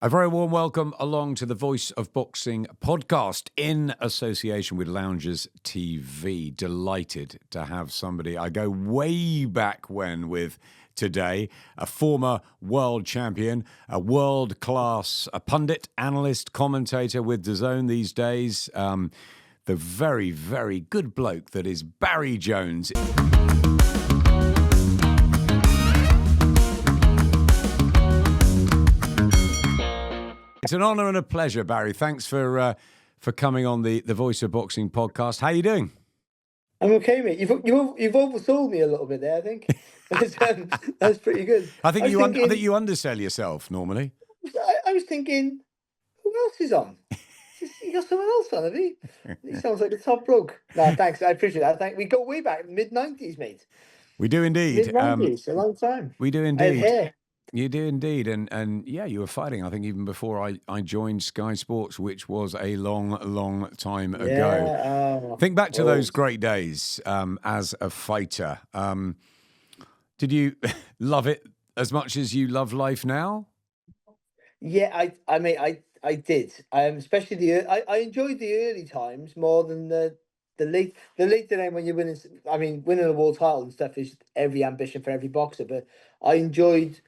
A very warm welcome along to the Voice of Boxing podcast in association with Loungers TV. Delighted to have somebody I go way back when with today, a former world champion, a world-class pundit, analyst, commentator with DAZN these days, the very, very good bloke that is Barry Jones. It's an honour and a pleasure, Barry. Thanks for coming on the Voice of Boxing podcast. How are you doing? I'm okay, mate. You've oversold me a little bit there, I think. That's pretty good. I think you undersell yourself normally. I was thinking, who else is on? You got someone else on, have you? He sounds like the top bloke. No, thanks. I appreciate that. We go way back, mid-90s, mate. We do indeed. Mid-90s, a long time. We do indeed. I have hair. You do indeed. And yeah, you were fighting, I think, even before I joined Sky Sports, which was a long, long time ago. Think back to those great days as a fighter. Did you love it as much as you love life now? Yeah, I did. Especially I enjoyed the early times more than the later time when you're winning. I mean, winning a world title and stuff is every ambition for every boxer, but I enjoyed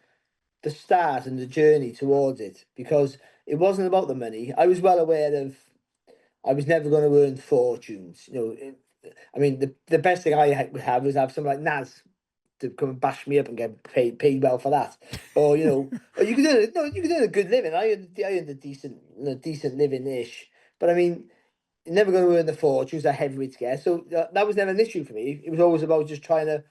the start and the journey towards it because it wasn't about the money. I was well aware of I was never going to earn fortunes. I mean, the best thing I would have was have someone like Naz to come and bash me up and get paid well for that, or or you could earn a good living. I earned a decent living ish, but I mean, you're never going to earn the fortunes that heavyweights get. So that was never an issue for me. It was always about just trying to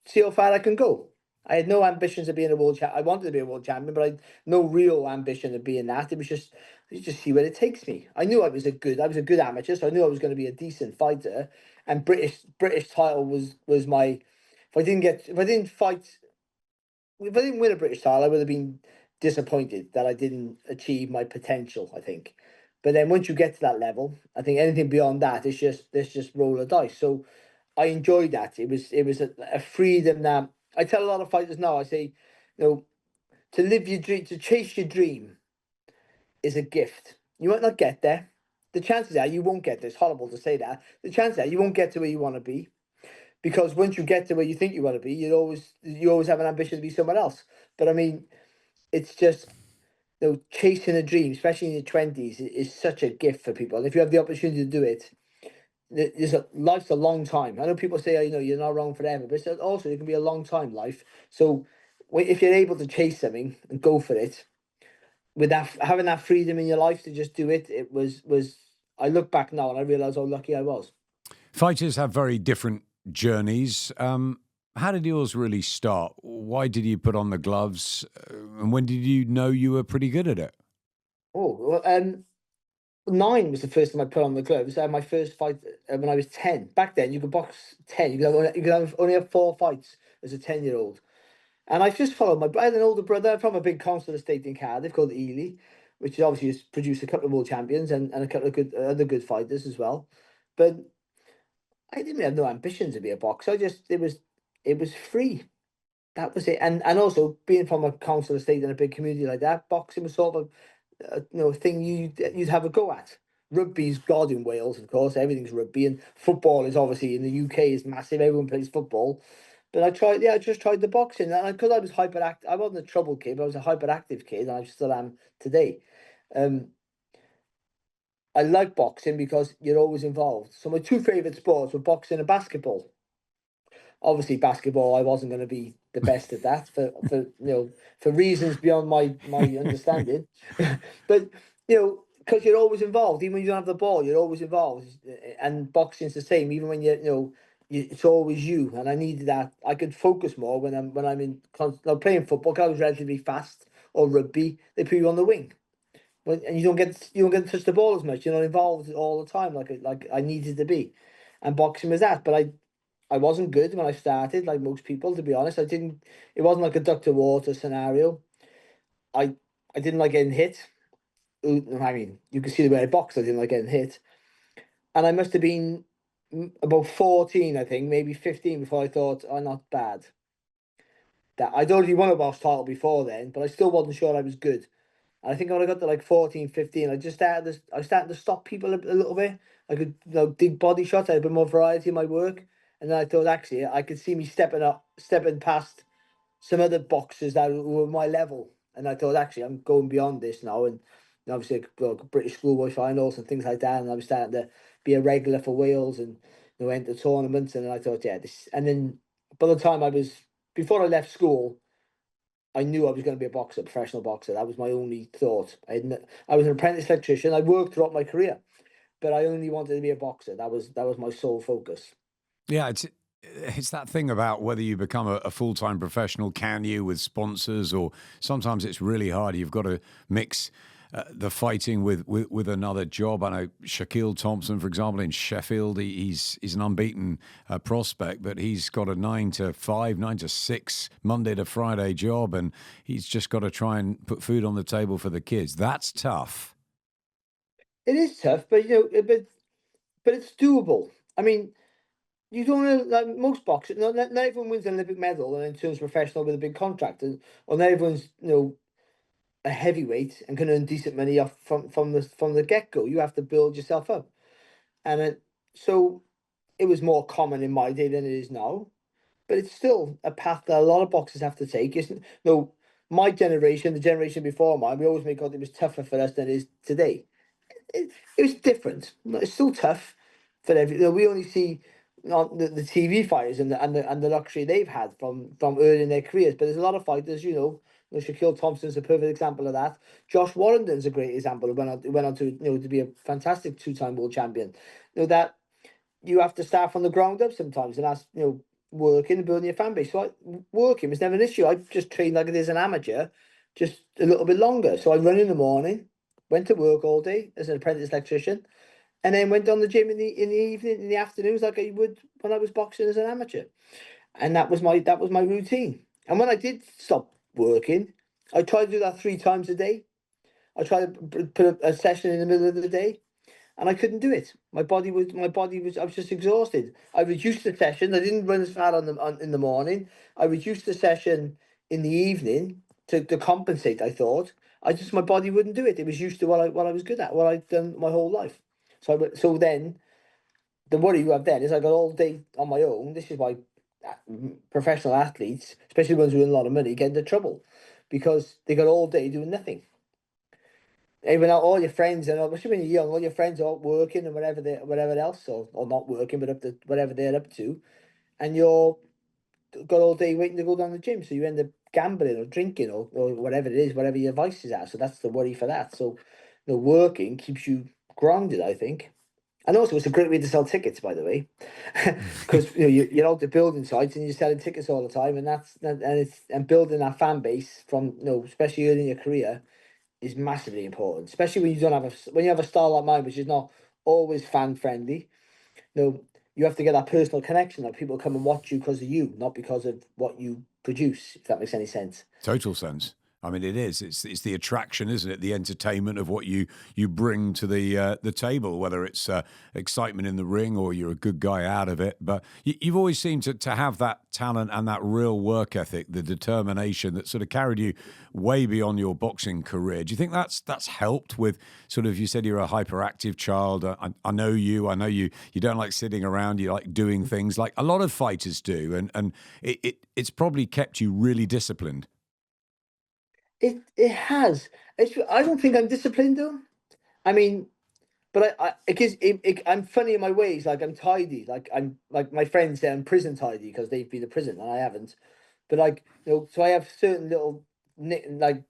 see how far I can go. I had no ambitions of being a world champion. I wanted to be a world champion, but I had no real ambition of being that. It was just see where it takes me. I knew I was a good amateur, so I knew I was going to be a decent fighter. And British title was my. If I didn't win a British title, I would have been disappointed that I didn't achieve my potential, I think. But then once you get to that level, I think anything beyond that is just roll of dice. So I enjoyed that. It was a freedom that I tell a lot of fighters now. I say, to live your dream, to chase your dream, is a gift. You might not get there. The chances are you won't get there. It's horrible to say that. The chances are you won't get to where you want to be, because once you get to where you think you want to be, you always have an ambition to be someone else. But I mean, it's just chasing a dream, especially in your 20s, is such a gift for people. And if you have the opportunity to do it, life's a long time. I know people say, you're not wrong forever, but also it can be a long time life. So if you're able to chase something and go for it, with having that freedom in your life to just do it, it was. I look back now and I realise how lucky I was. Fighters have very different journeys. How did yours really start? Why did you put on the gloves? And when did you know you were pretty good at it? 9 was the first time I put on the gloves. I had my first fight when I was 10. Back then, you could box 10. You could only have 4 fights as a 10-year-old. And I just followed I had an older brother from a big council estate in Cardiff called Ely, which obviously has produced a couple of world champions and a couple of other good fighters as well. But I didn't have no ambition to be a boxer. It was free. That was it. And also being from a council estate in a big community like that, boxing was sort of a thing you'd have a go at. Rugby's God in Wales, of course. Everything's rugby, and football is obviously in the UK is massive. Everyone plays football. But I just tried the boxing, and because I was hyperactive, I wasn't a trouble kid, but I was a hyperactive kid, and I still am today. I like boxing because you're always involved. So my 2 favourite sports were boxing and basketball. Obviously, basketball, I wasn't going to be the best at that for reasons beyond my understanding. But because you're always involved, even when you don't have the ball, you're always involved. And boxing's the same. Even when it's always you. And I needed that. I could focus more when I'm playing football. Because I was relatively fast, or rugby, they put you on the wing. And you don't get to touch the ball as much. You're not involved all the time like I needed to be. And boxing was that. But I wasn't good when I started, like most people, to be honest. It wasn't like a duck to water scenario. I didn't like getting hit. I mean, you can see the way I boxed, I didn't like getting hit. And I must have been about 14, I think, maybe 15 before I thought, not bad. That I'd already won a box title before then, but I still wasn't sure I was good. And I think when I got to like 14, 15, I started to stop people a little bit. I could, dig body shots. I had a bit more variety in my work. And then I thought, actually, I could see me stepping past some other boxers that were my level. And I thought, actually, I'm going beyond this now. And obviously, British schoolboy finals and things like that. And I was starting to be a regular for Wales and went to tournaments. And I thought, yeah, this. And then by the time before I left school, I knew I was going to be a boxer, professional boxer. That was my only thought. I was an apprentice electrician. I worked throughout my career, but I only wanted to be a boxer. That was my sole focus. Yeah, it's that thing about whether you become a full-time professional, can you, with sponsors, or sometimes it's really hard. You've got to mix the fighting with another job. I know Shaquille Thompson, for example, in Sheffield, he's an unbeaten prospect, but he's got a 9 to 5, 9 to 6, Monday to Friday job, and he's just got to try and put food on the table for the kids. That's tough. It is tough, but but it's doable. I mean, you don't know, like most boxers. Not everyone wins an Olympic medal and then turns professional with a big contract, or not everyone's a heavyweight and can earn decent money off from the get go. You have to build yourself up, and so it was more common in my day than it is now. But it's still a path that a lot of boxers have to take. Isn't no, my generation, the generation before mine, we always make out it was tougher for us than it is today. It was different. It's still tough for we only see the TV fighters and the luxury they've had from earning their careers. But there's a lot of fighters, Shaquille Thompson's a perfect example of that. Josh Warrington's a great example. Who went on to to be a fantastic two-time world champion. That you have to start from the ground up sometimes, and that's working and building your fan base. So working was never an issue. I just trained like it is an amateur, just a little bit longer. So I run in the morning, went to work all day as an apprentice electrician, and then went on the gym in the evening, in the afternoons, like I would when I was boxing as an amateur. And that was my routine. And when I did stop working, I tried to do that 3 times a day. I tried to put a session in the middle of the day, and I couldn't do it. My body was I was just exhausted. I reduced the session. I didn't run as far in the morning. I reduced the session in the evening to compensate. I thought my body wouldn't do it. It was used to what I was good at, what I'd done my whole life. So then the worry you have then is I got all day on my own. This is why professional athletes, especially ones who earn a lot of money, get into trouble because they got all day doing nothing. Even all your friends, and especially when you're young, all your friends are working and whatever else, or not working, but up to whatever they're up to, and you're got all day waiting to go down the gym, so you end up gambling or drinking or whatever it is, whatever your vices are. So that's the worry for that. So, working keeps you grounded, I think. And also, it's a great way to sell tickets, by the way, because you're out to building sites and you're selling tickets all the time, and building that fan base from especially early in your career is massively important, especially when you have a style like mine, which is not always fan friendly. You have to get that personal connection, like people come and watch you because of you, not because of what you produce. If that makes any sense. Total sense. I mean, it is. It's the attraction, isn't it? The entertainment of what you bring to the table, whether it's excitement in the ring or you're a good guy out of it. But you've always seemed to have that talent and that real work ethic, the determination that sort of carried you way beyond your boxing career. Do you think that's helped with sort of? You said you're a hyperactive child. I know you. I know you. You don't like sitting around. You like doing things like a lot of fighters do, and it's probably kept you really disciplined. It has. I don't think I'm disciplined though. I mean, but I'm funny in my ways. Like I'm tidy. Like I'm like my friends say I'm prison tidy because they've been to prison and I haven't. But like so I have certain little like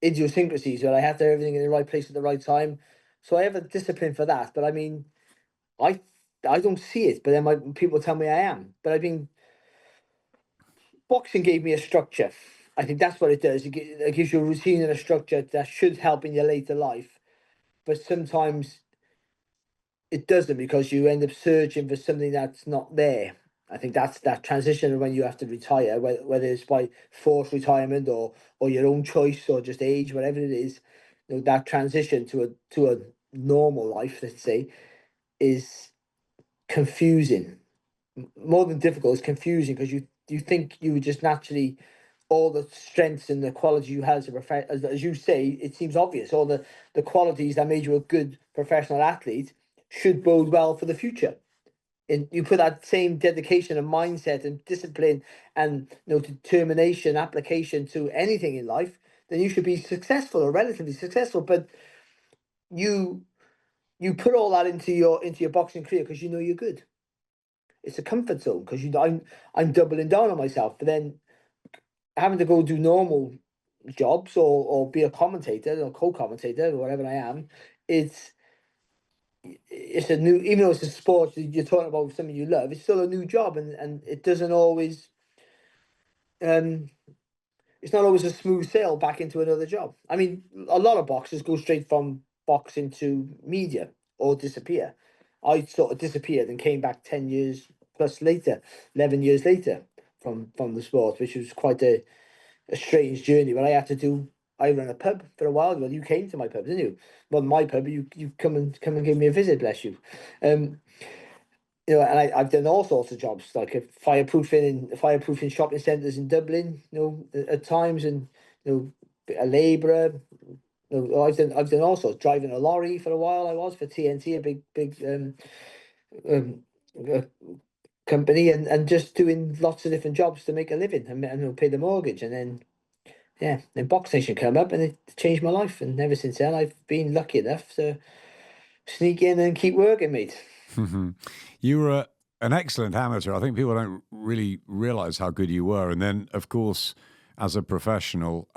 idiosyncrasies where I have to have everything in the right place at the right time. So I have a discipline for that. But I mean, I I don't see it. But then people tell me I am. But I mean, boxing gave me a structure. I think that's what it does. It gives you a routine and a structure that should help in your later life. But sometimes it doesn't because you end up searching for something that's not there. I think that's that transition when you have to retire, whether it's by forced retirement or your own choice or just age, whatever it is. That transition to a normal life, let's say, is confusing. More than difficult, it's confusing because you think you would just naturally all the strengths and the qualities you have as you say, it seems obvious. All the qualities that made you a good professional athlete should bode well for the future. And you put that same dedication and mindset and discipline and determination, application to anything in life, then you should be successful or relatively successful. But you put all that into your boxing career because you know you're good. It's a comfort zone because I'm doubling down on myself. But then having to go do normal jobs or be a commentator or co-commentator or whatever I am, it's a new, even though it's a sport you're talking about something you love, it's still a new job, and it doesn't always it's not always a smooth sail back into another job. I mean, a lot of boxers go straight from boxing to media or disappear. I sort of disappeared and came back 10 years plus later, 11 years later from the sport, which was quite a strange journey. But I ran a pub for a while. Well, you came to my pub, didn't you? Well, my pub, you come and give me a visit, bless you. And I've done all sorts of jobs, like fireproofing shopping centres in Dublin, at times, and a labourer. I've done all sorts. Driving a lorry for a while. I was for TNT, a big um, uh, company, and just doing lots of different jobs to make a living and pay the mortgage. And then Box Nation came up and it changed my life. And ever since then, I've been lucky enough to sneak in and keep working, mate. You were an excellent amateur. I think people don't really realize how good you were. And then, of course, as a professional,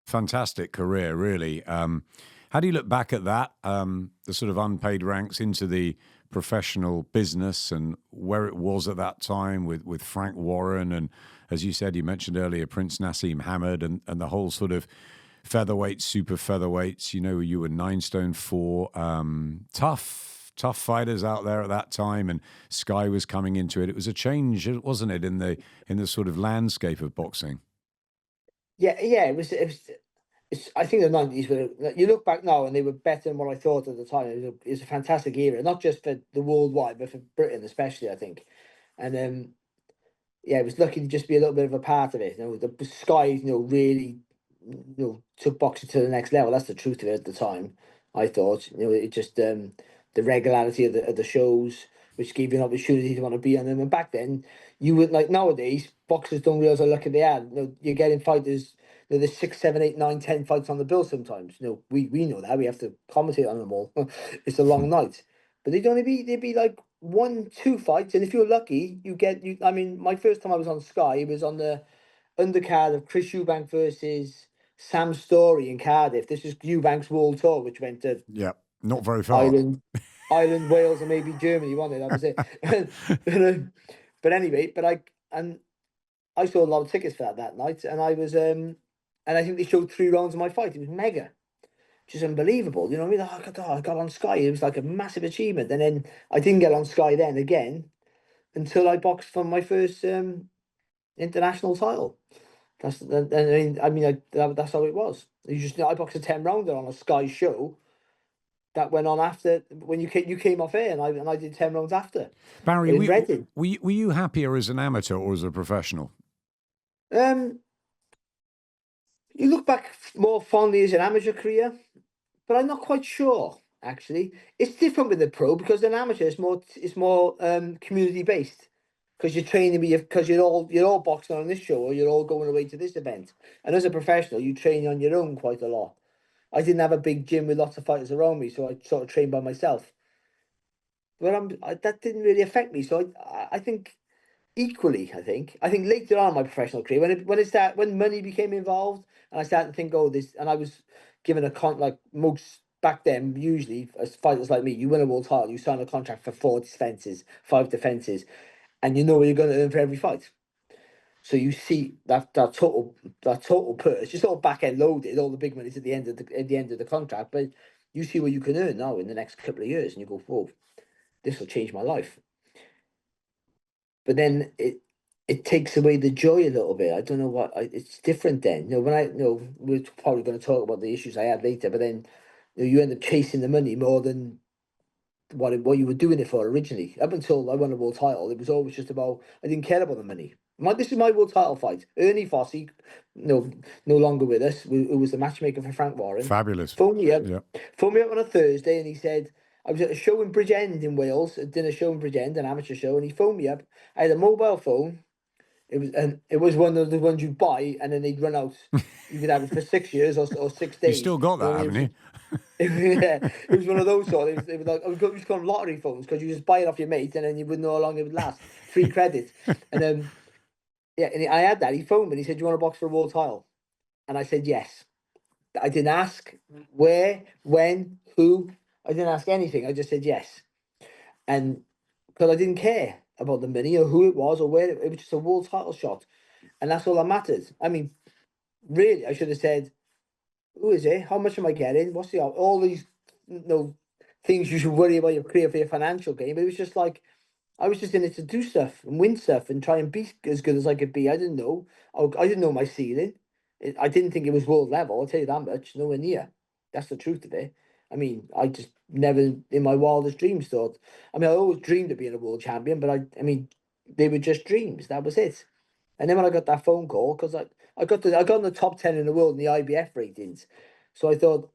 fantastic career, really. How do you look back at that, the sort of unpaid ranks into the professional business and where it was at that time with Frank Warren and, as you said, you mentioned earlier, Prince Nassim Hamid and the whole sort of featherweights, super featherweights, you were 9 stone 4, tough fighters out there at that time, and Sky was coming into it. It was a change, wasn't it, in the sort of landscape of boxing? Yeah, it was. I think the 90s were. You look back now, and they were better than what I thought at the time. It was a fantastic era, not just for the worldwide, but for Britain especially. I think, and it was lucky to just be a little bit of a part of it. The Sky, really, took boxing to the next level. That's the truth of it at the time. I thought, it just the regularity of the shows, which gave you an opportunity to want to be on them. And back then, you would, like nowadays, boxers don't realize how lucky they are. You're getting fighters. There's 6, 7, 8, 9, 10 fights on the bill sometimes. We know that. We have to commentate on them all. It's a long night. But they'd be like 1, 2 fights, and if you're lucky, I mean, my first time I was on Sky, it was on the undercard of Chris Eubank versus Sam Story in Cardiff. This is Eubank's World Tour, which went to Not very far. Ireland, Wales, and maybe Germany. Wasn't it? That was it. But anyway, I saw a lot of tickets for that night, and I think they showed 3 rounds of my fight. It was mega, which is unbelievable. You know what I mean? I got on Sky. It was like a massive achievement. And then I didn't get on Sky then again until I boxed for my first international title. That's that's how it was. I boxed a 10 rounder on a Sky show that went on after when you came off air, and I did 10 rounds after. Barry, In Reading. were you happier as an amateur or as a professional? You look back more fondly as an amateur career, but I'm not quite sure. Actually, it's different with the pro because an amateur is more community based because you're training because you're all boxing on this show or you're all going away to this event. And as a professional, you train on your own quite a lot. I didn't have a big gym with lots of fighters around me, so I sort of trained by myself. But that didn't really affect me. So I think equally, I think later on in my professional career, when money became involved, and I started to think, oh, this, and I was given like most back then, usually as fighters like me, you win a world title, you sign a contract for 4 defenses, 5 defenses, and you know what you're going to earn for every fight. So you see that total purse, it's all back end loaded, all the big money's at the end of the contract, but you see what you can earn now in the next couple of years, and you go, whoa, this will change my life. But then it takes away the joy a little bit. I don't know it's different then. We're probably going to talk about the issues I had later, but then you end up chasing the money more than what you were doing it for originally. Up until I won a world title, it was always just about, I didn't care about the money. This is my world title fight. Ernie Fossey, no longer with us, who was the matchmaker for Frank Warren. Fabulous. Phoned me up. Yeah. Phoned me up on a Thursday, and he said I was at a show in Bridgend in Wales, a dinner show in Bridgend, an amateur show, and he phoned me up. I had a mobile phone. It was one of the ones you buy, and then they'd run out. You could have it for 6 years or 6 days. You still got that, haven't you? Yeah, it was one of those sort. It was like we used to call them lottery phones because you just buy it off your mate, and then you wouldn't know how long it would last. Free credit, and yeah, and I had that. He phoned me and he said, "Do you want a box for a world title?" And I said yes. I didn't ask where, when, who. I didn't ask anything. I just said yes, and because I didn't care about the money or who it was or where it was, just a world title shot, and that's all that mattered. I mean, really, I should have said, "Who is it? How much am I getting? What's the all these things you should worry about your career for your financial game?" But it was just like I was just in it to do stuff and win stuff and try and be as good as I could be. I didn't know. I didn't know my ceiling. I didn't think it was world level. I'll tell you that much. Nowhere near. That's the truth of it. I mean, I just never in my wildest dreams thought. I mean, I always dreamed of being a world champion, but I mean, they were just dreams. That was it. And then when I got that phone call, because I got in the top 10 in the world in the IBF ratings, so I thought,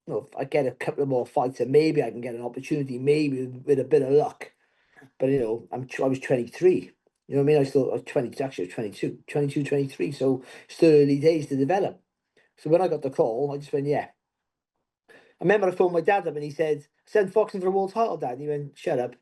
if I get a couple of more fights, and maybe I can get an opportunity, maybe with a bit of luck. But I was 23. You know what I mean? I was 20, actually I was 22, 23. So still early days to develop. So when I got the call, I just went, yeah. I remember I phoned my dad up and he said, "Send boxing for a world title, Dad." And he went, "Shut up."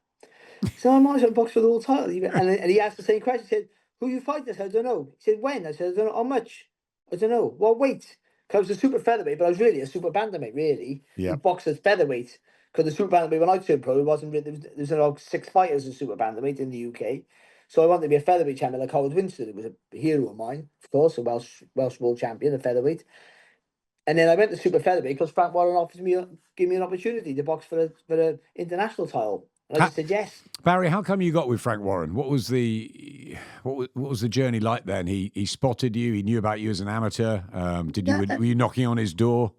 So I'm not box for the world title. And he asked the same question. He said, "Who you fight?" I said, "I don't know." He said, "When?" I said, "I don't know." "How much?" "I don't know." "Well, weight." Because I was a super featherweight, but I was really a super bantamweight, really. Yeah. Who boxed as featherweight. Because the super bantamweight, when I turned pro, it wasn't really, there was around 6 fighters in super bantamweight in the UK. So I wanted to be a featherweight champion like Howard Winston. It was a hero of mine, of course, a Welsh world champion, a featherweight. And then I went to super featherweight because Frank Warren gave me an opportunity to box for a international title. And I just said yes. Barry, how come you got with Frank Warren? What was the journey like then? He spotted you. He knew about you as an amateur. Were you knocking on his door?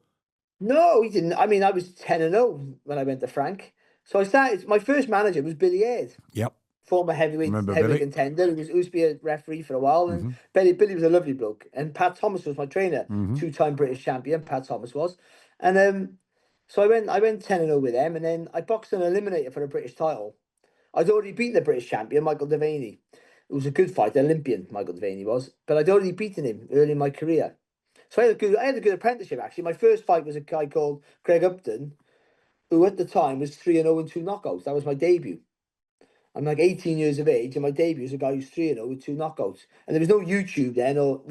No, he didn't. I mean, I was 10-0 when I went to Frank. So I started. My first manager was Billy Aird. Yep. Former heavyweight contender. He used to be a referee for a while, and Billy was a lovely bloke. And Pat Thomas was my trainer, 2-time British champion. Pat Thomas was, and so I went 10-0 with them, and then I boxed an eliminator for a British title. I'd already beaten the British champion, Michael Devaney. It was a good fight, Olympian Michael Devaney was, but I'd already beaten him early in my career. So I had a good apprenticeship actually. My first fight was a guy called Craig Upton, who at the time was 3-0 and 2 knockouts. That was my debut. I'm like 18 years of age, and my debut was a guy who's 3-0 with 2 knockouts. And there was no YouTube then, or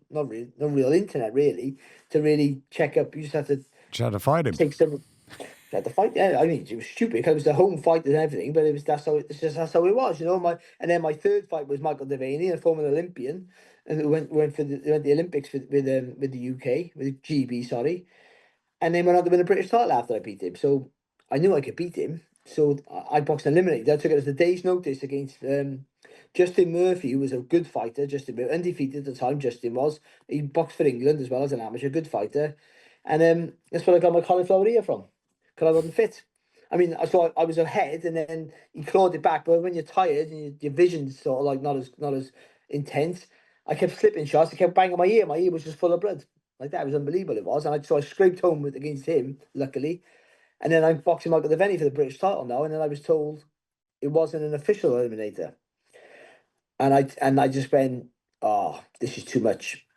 no real internet really, to really check up. You just had to fight him. Take some. Had to fight. Yeah, I mean, it was stupid because it was the home fight and everything, but that's how it was, you know. And then my third fight was Michael Devaney, a former Olympian, and who went the Olympics with the UK, with GB, sorry. And then went on to win a British title after I beat him. So I knew I could beat him. So I boxed and eliminated. I took it as a day's notice against Justin Murphy, who was a good fighter. Justin Murphy, undefeated at the time. Justin was. He boxed for England as well as an amateur, good fighter. And that's where I got my cauliflower ear from, because I wasn't fit. I mean, I was ahead, and then he clawed it back. But when you're tired and your vision's sort of like not as intense, I kept slipping shots. I kept banging my ear. My ear was just full of blood. Like that, it was unbelievable. It was, and I scraped home against him, luckily. And then I'm boxing Michael Devaney for the British title now, and then I was told it wasn't an official eliminator, and I just went, "Oh, this is too much."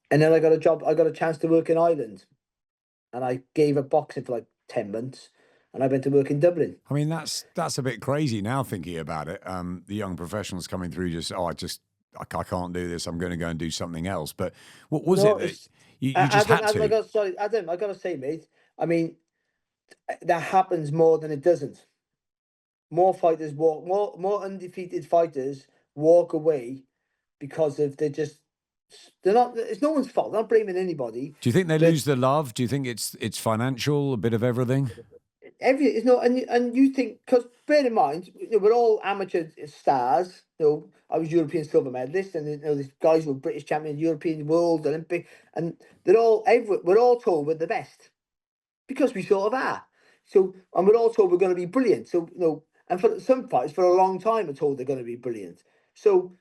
And then I got a job. I got a chance to work in Ireland, and I gave up boxing for like 10 months, and I went to work in Dublin. I mean, that's a bit crazy now thinking about it. The young professionals coming through I can't do this. I'm going to go and do something else. But what was it that you just had to? Sorry, Adam, I got to say, mate, I mean, that happens more than it doesn't. More fighters more undefeated fighters walk away because they're not. It's no one's fault. They're not blaming anybody. Do you think they lose the love? Do you think it's financial, a bit of everything? It's not, and you think, because bear in mind, we're all amateur stars. I was European silver medalist, and these guys were British champions, European, world, Olympic, and we're all told we're the best because we sort of are. So, and we're all told we're going to be brilliant. So, and for some fighters, for a long time, we're told they're going to be brilliant. So,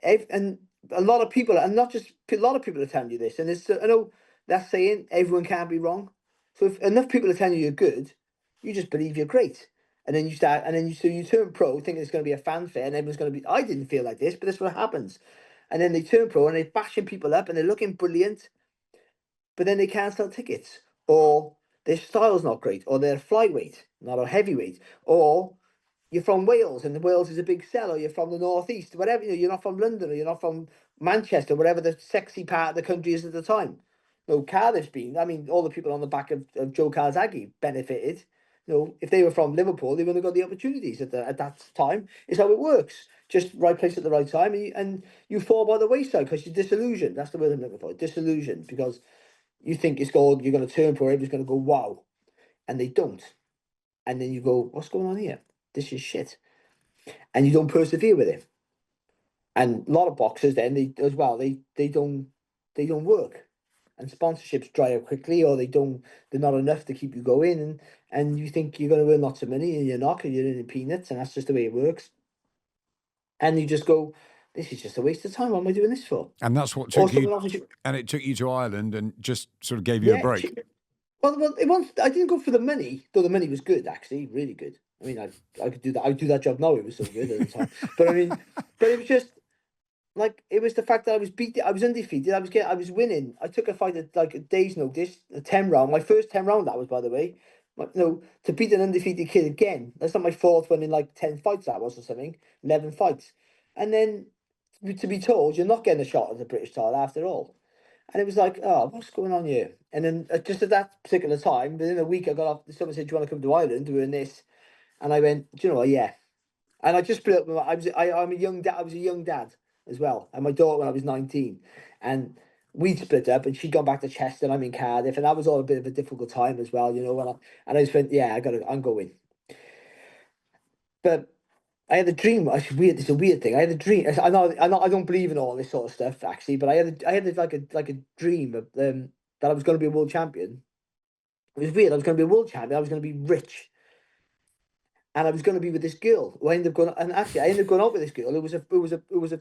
and a lot of people, and not just a lot of people are telling you this, and it's I know that's saying everyone can't be wrong. So if enough people are telling you you're good, you just believe you're great, and then you start, and then you turn pro, thinking it's going to be a fanfare, and everyone's going to be. I didn't feel like this, but that's what happens. And then they turn pro, and they're bashing people up, and they're looking brilliant, but then they can't sell tickets, or their style's not great, or they're flyweight, not a heavyweight, or you're from Wales and Wales is a big seller, you're from the northeast, whatever, you're not from London or you're not from Manchester, whatever the sexy part of the country is at the time. No, Cardiff's been, I mean, all the people on the back of Joe Calzaghe benefited. If they were from Liverpool, they wouldn't have got the opportunities at that time. It's how it works. Just right place at the right time, and you fall by the wayside because you're disillusioned. That's the word I'm looking for. Disillusioned, because you think it's gold, you're going to turn pro, everybody's going to go, wow. And they don't. And then you go, what's going on here? This is shit. And you don't persevere with it. And a lot of boxers then, they don't work. And sponsorships dry up quickly, or they're not enough to keep you going. And you think you're going to earn lots of money, and you're not, because you're earning peanuts, and that's just the way it works. And you just go, this is just a waste of time. What am I doing this for? And that's what took you, and it took you to Ireland and just sort of gave you a break. Well, I didn't go for the money, though the money was good, actually, really good. I mean, I could do that. I'd do that job now. It was so good at the time. But I mean, but it was just like, it was the fact that I was undefeated. I was winning. I took a fight at like a day's notice, a 10 round. My first 10 round, that was, by the way. To beat an undefeated kid again. That's not my fourth one in like 10 fights, that was, or something. 11 fights. And then to be told you're not getting a shot at the British title after all. And it was like, oh, what's going on here? And then just at that particular time, within a week, I got off. Someone said, do you want to come to Ireland doing this? And I went, do you know what? Yeah. And I just split up. I'm a young dad. I was a young dad as well. And my daughter when I was 19. And we'd split up, and she'd gone back to Chester, and I'm in Cardiff. And that was all a bit of a difficult time as well, and I just went, yeah, I'm going. But I had a dream. It's weird. It's a weird thing. I had a dream. I know. I don't believe in all this sort of stuff, actually. But I had like a dream of that I was going to be a world champion. It was weird. I was going to be a world champion. I was going to be rich, and I was going to be with this girl. Who I ended up going. And actually, I ended up going out with this girl. It was a.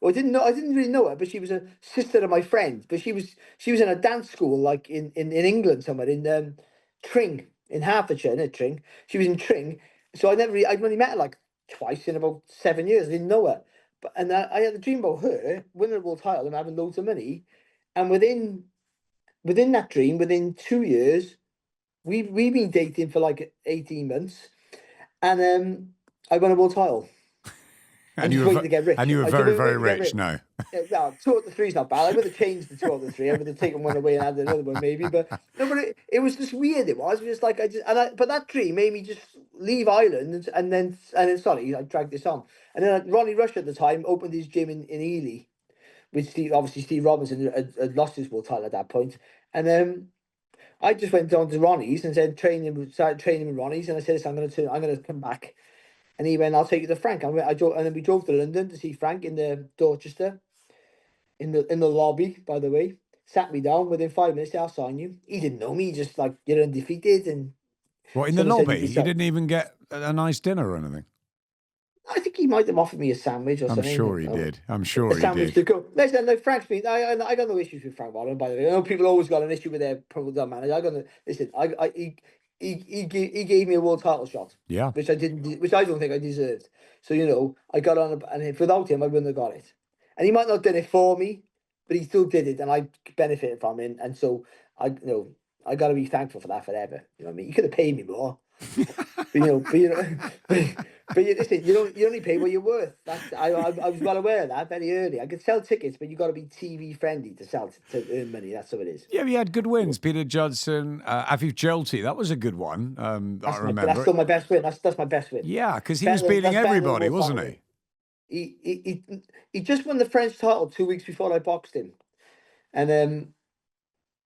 Well, I didn't know. I didn't really know her, but she was a sister of my friend. But she was in a dance school, like in England somewhere, in Tring, in Hertfordshire, not Tring. She was in Tring. So I'd only met her like twice in about 7 years. I didn't know her, and I had a dream about her winning a world title and having loads of money. And within that dream, within 2 years, we've been dating for like 18 months, and I won a world title. And you were to get rich. And you were very, very rich. No. Yeah, 2 out of 3 is not bad. I would have changed the 2 out of 3. I would have taken one away and added another one, maybe. But no, but it was just weird. It was just like but that dream made me just leave Ireland, and then sorry, I dragged this on. And then Ronnie Rush at the time opened his gym in Ely, with Steve Robinson had lost his world title at that point, and I just went down to Ronnie's and started training with Ronnie's, and I said, I'm going to come back. And he went, I'll take you to Frank. And then we drove to London to see Frank in the Dorchester, in the lobby, by the way. Sat me down. Within 5 minutes, I'll sign you. He didn't know me. He just like, you're undefeated. And what, in the lobby? You didn't even get a nice dinner or anything? I think he might have offered me a sandwich or something. I'm sure he did. I'm sure he did. Sandwich to go. Listen, no, Frank's been. I got no issues with Frank Warren, by the way. I know people always got an issue with their program manager. Listen. He gave me a world title shot. Yeah. Which I don't think I deserved. So I got on, and without him, I wouldn't have got it. And he might not have done it for me, but he still did it, and I benefited from it. And so I got to be thankful for that forever. You know what I mean? You could have paid me more. but listen, you only pay what you're worth. I was well aware of that very early. I could sell tickets, but you got to be TV friendly to earn money. That's what it is. Yeah, we had good wins. Peter Judson, Afif Jelti, that was a good one. I remember. That's still my best win. That's my best win. Yeah, because he was beating everybody, wasn't he? He just won the French title 2 weeks before I boxed him, and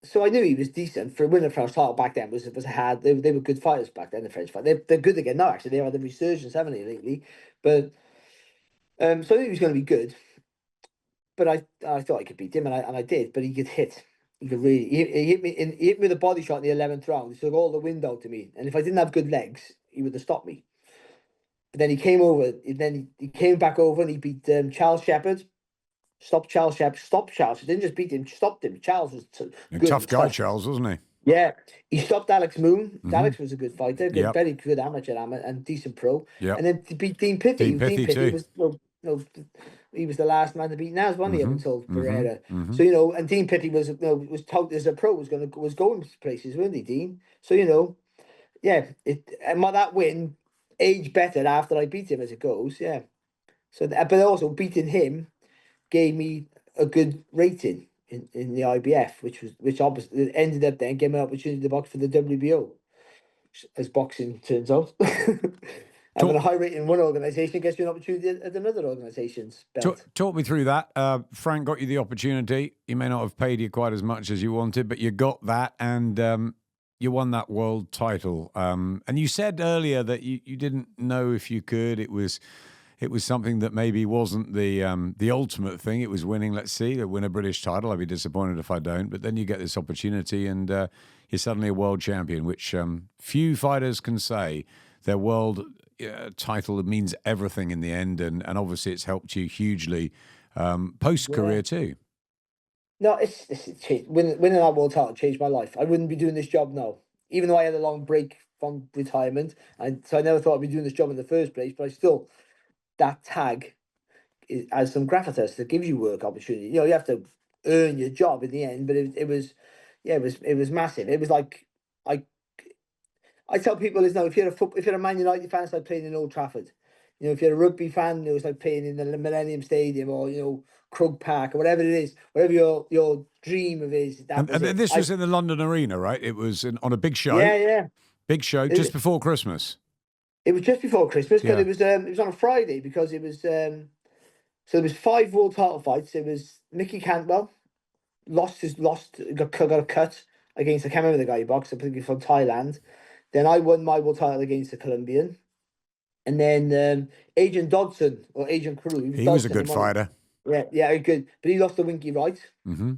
so I knew he was decent. For winning the French title back then was hard. They were good fighters back then. The French fight, they're good again now. Actually, they had the resurgence, haven't they, lately? But so I knew he was going to be good. But I thought I could beat him, and I did. But he could hit. He could really. He hit me. He hit me with a body shot in the 11th round. He took all the wind out of me. And if I didn't have good legs, he would have stopped me. But then he came over. Then he came back over, and he beat Charles Shepherd. Stopped Charles Shep. Stopped Charles. He didn't just beat him. Stopped him. Charles was good. Tough guy, Charles, wasn't he? Yeah, he stopped Alex Moon. Mhm. Alex was a good fighter, good, Yep. very good amateur and decent pro. Yep. And then to beat Dean Pithy. Dean Pithy too. Was he was the last man to beat Naz, wasn't he, up until Pereira? Mhm. So and Dean Pithy was told as a pro was going places, wasn't he, Dean? So yeah, that win aged better after I beat him as it goes. Yeah. So, but also beating him gave me a good rating in the IBF, which obviously ended up then giving me an opportunity to box for the WBO, as boxing turns out. Having a high rating in one organisation gets you an opportunity at another organisation's belt. Talk me through that. Frank got you the opportunity. He may not have paid you quite as much as you wanted, but you got that, and you won that world title. And you said earlier that you didn't know if you could. It was something that maybe wasn't the ultimate thing. It was winning. Let's see, to win a British title. I'd be disappointed if I don't. But then you get this opportunity, and you're suddenly a world champion, which few fighters can say. Their world title means everything in the end, and obviously it's helped you hugely post career too. No, it's changed. Winning that world title changed my life. I wouldn't be doing this job now, even though I had a long break from retirement, and so I never thought I'd be doing this job in the first place. But I still, that tag has some gravitas that gives you work opportunity. You have to earn your job in the end, but it was massive. It was like I tell people is now if you're a Man United fan, it's like playing in Old Trafford. If you're a rugby fan, it's like playing in the Millennium Stadium or Krug Park or whatever it is, whatever your dream of is. And this was in the London Arena, right? It was on a big show. Yeah. Big show just before Christmas. It was just before Christmas because it was on a Friday because it was so there was 5 world title fights. It was Mickey Cantwell got a cut against, I can't remember the guy he boxed, I think he's from Thailand. Then I won my world title against the Colombian. And then Agent Dodson, or Agent Carew. He was a good fighter. Yeah, good. But he lost to Winky Wright. Mm-hmm.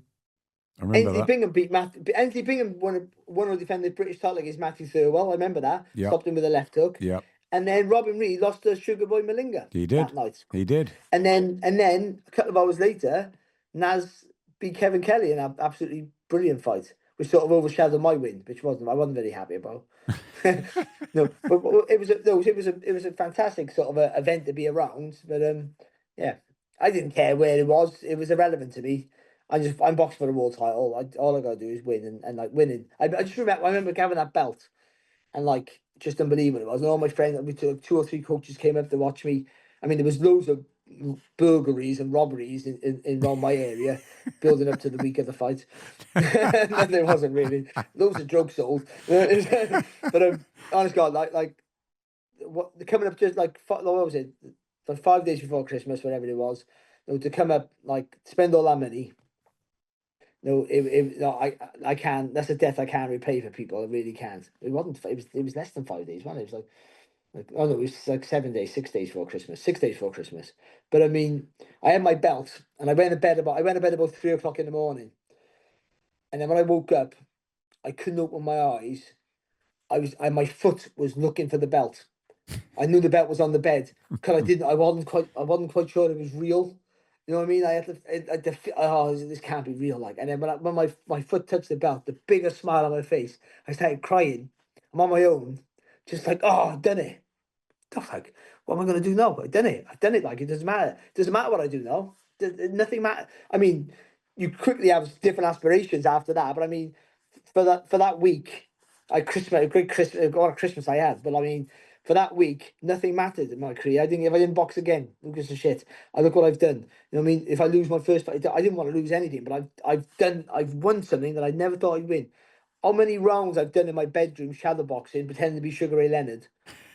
I remember that. Bingham beat Anthony Bingham won or defended the British title against Matthew Thurwell. I remember that. Yep. Stopped him with a left hook. Yeah. And then Robin Reed lost to Sugar Boy Malinga. He did. That night. He did. And then a couple of hours later, Naz beat Kevin Kelly in an absolutely brilliant fight, which sort of overshadowed my win, which I wasn't very happy about. No, but it was a fantastic sort of a event to be around. But yeah, I didn't care where it was. It was irrelevant to me. I'm boxing for a world title. All I gotta do is win and like winning. I remember having that belt, and like just unbelievable it was. And all my friends, we took 2 or 3 coaches came up to watch me. I mean, there was loads of burglaries and robberies in around my area, building up to the week of the fight. No, there wasn't really. Loads of drugs sold, but honest God, like what coming up just like what was it? Like 5 days before Christmas, whatever it was, to come up like spend all that money. No, I can't. That's a debt I can't repay for people. I really can't. It wasn't. It was less than 5 days, wasn't it? It was like oh no, it was like 7 days, 6 days before Christmas. 6 days before Christmas. But I mean, I had my belt, and I went to bed about 3 o'clock in the morning, and then when I woke up, I couldn't open my eyes. My foot was looking for the belt. I knew the belt was on the bed because I wasn't quite sure it was real. You know what I mean? I had to this can't be real. Like, and then when my foot touched the belt, the biggest smile on my face, I started crying. I'm on my own, just like, oh, I've done it. I was like, what am I going to do now? I've done it. Like, it doesn't matter. It doesn't matter what I do now. Nothing matters. I mean, you quickly have different aspirations after that. But I mean, for that week, a great Christmas, what a Christmas I had. But I mean, for that week, nothing mattered in my career. If I didn't box again, who gives a shit? Look what I've done. You know what I mean? If I lose my first fight, I didn't want to lose anything, but I've won something that I never thought I'd win. How many rounds I've done in my bedroom shadow boxing, pretending to be Sugar Ray Leonard.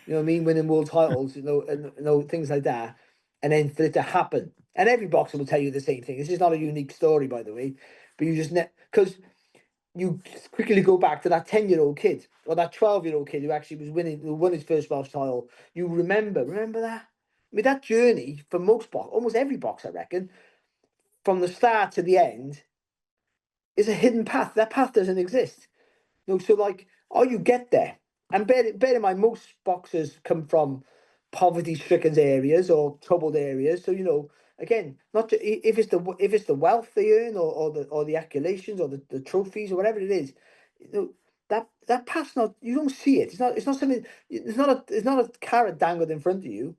You know what I mean? Winning world titles, and things like that. And then for it to happen. And every boxer will tell you the same thing. This is not a unique story, by the way. But you just because you quickly go back to that 10-year-old kid or that 12-year-old kid who actually who won his first Welsh title. You remember that? I mean, that journey for almost every boxer, I reckon, from the start to the end, is a hidden path. That path doesn't exist. So like, you get there. And bear in mind, most boxers come from poverty-stricken areas or troubled areas. So, again, not if it's the wealth they earn or the accolations or the trophies or whatever it is, you know, that path's not, you don't see it. It's not something. It's not a carrot dangled in front of you.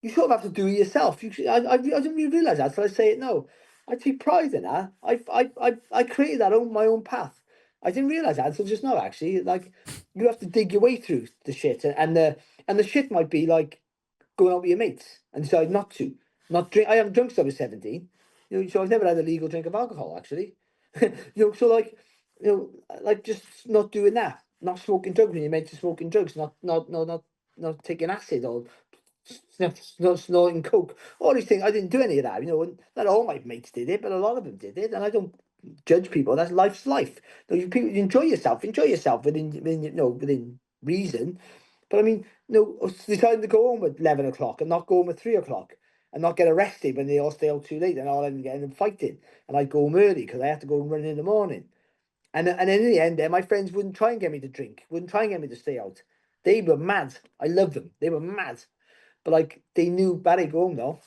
You sort of have to do it yourself. I didn't really realize that until I say it now. I take pride in that. I created my own path. I didn't realize that until just now. Actually, like, you have to dig your way through the shit, and the shit might be like going out with your mates and decide not drink. I haven't drunk since I was 17. You know, so I've never had a legal drink of alcohol, actually. You know, so like, you know, like, just not doing that, not smoking drugs when you're meant to smoking drugs, not taking acid or not snorting coke, all these things. I didn't do any of that, you know, and not all my mates did it, but a lot of them did it, and I don't judge people. That's life's life. People, you enjoy yourself within reason. But I mean, deciding to go home at 11 o'clock and not go home at 3 o'clock and not get arrested when they all stay out too late and all end getting them fighting, and I go home early because I have to go and run in the morning. And in the end, my friends wouldn't try and get me to drink, wouldn't try and get me to stay out. They were mad. I love them. They were mad. But like, they knew Barry go home though.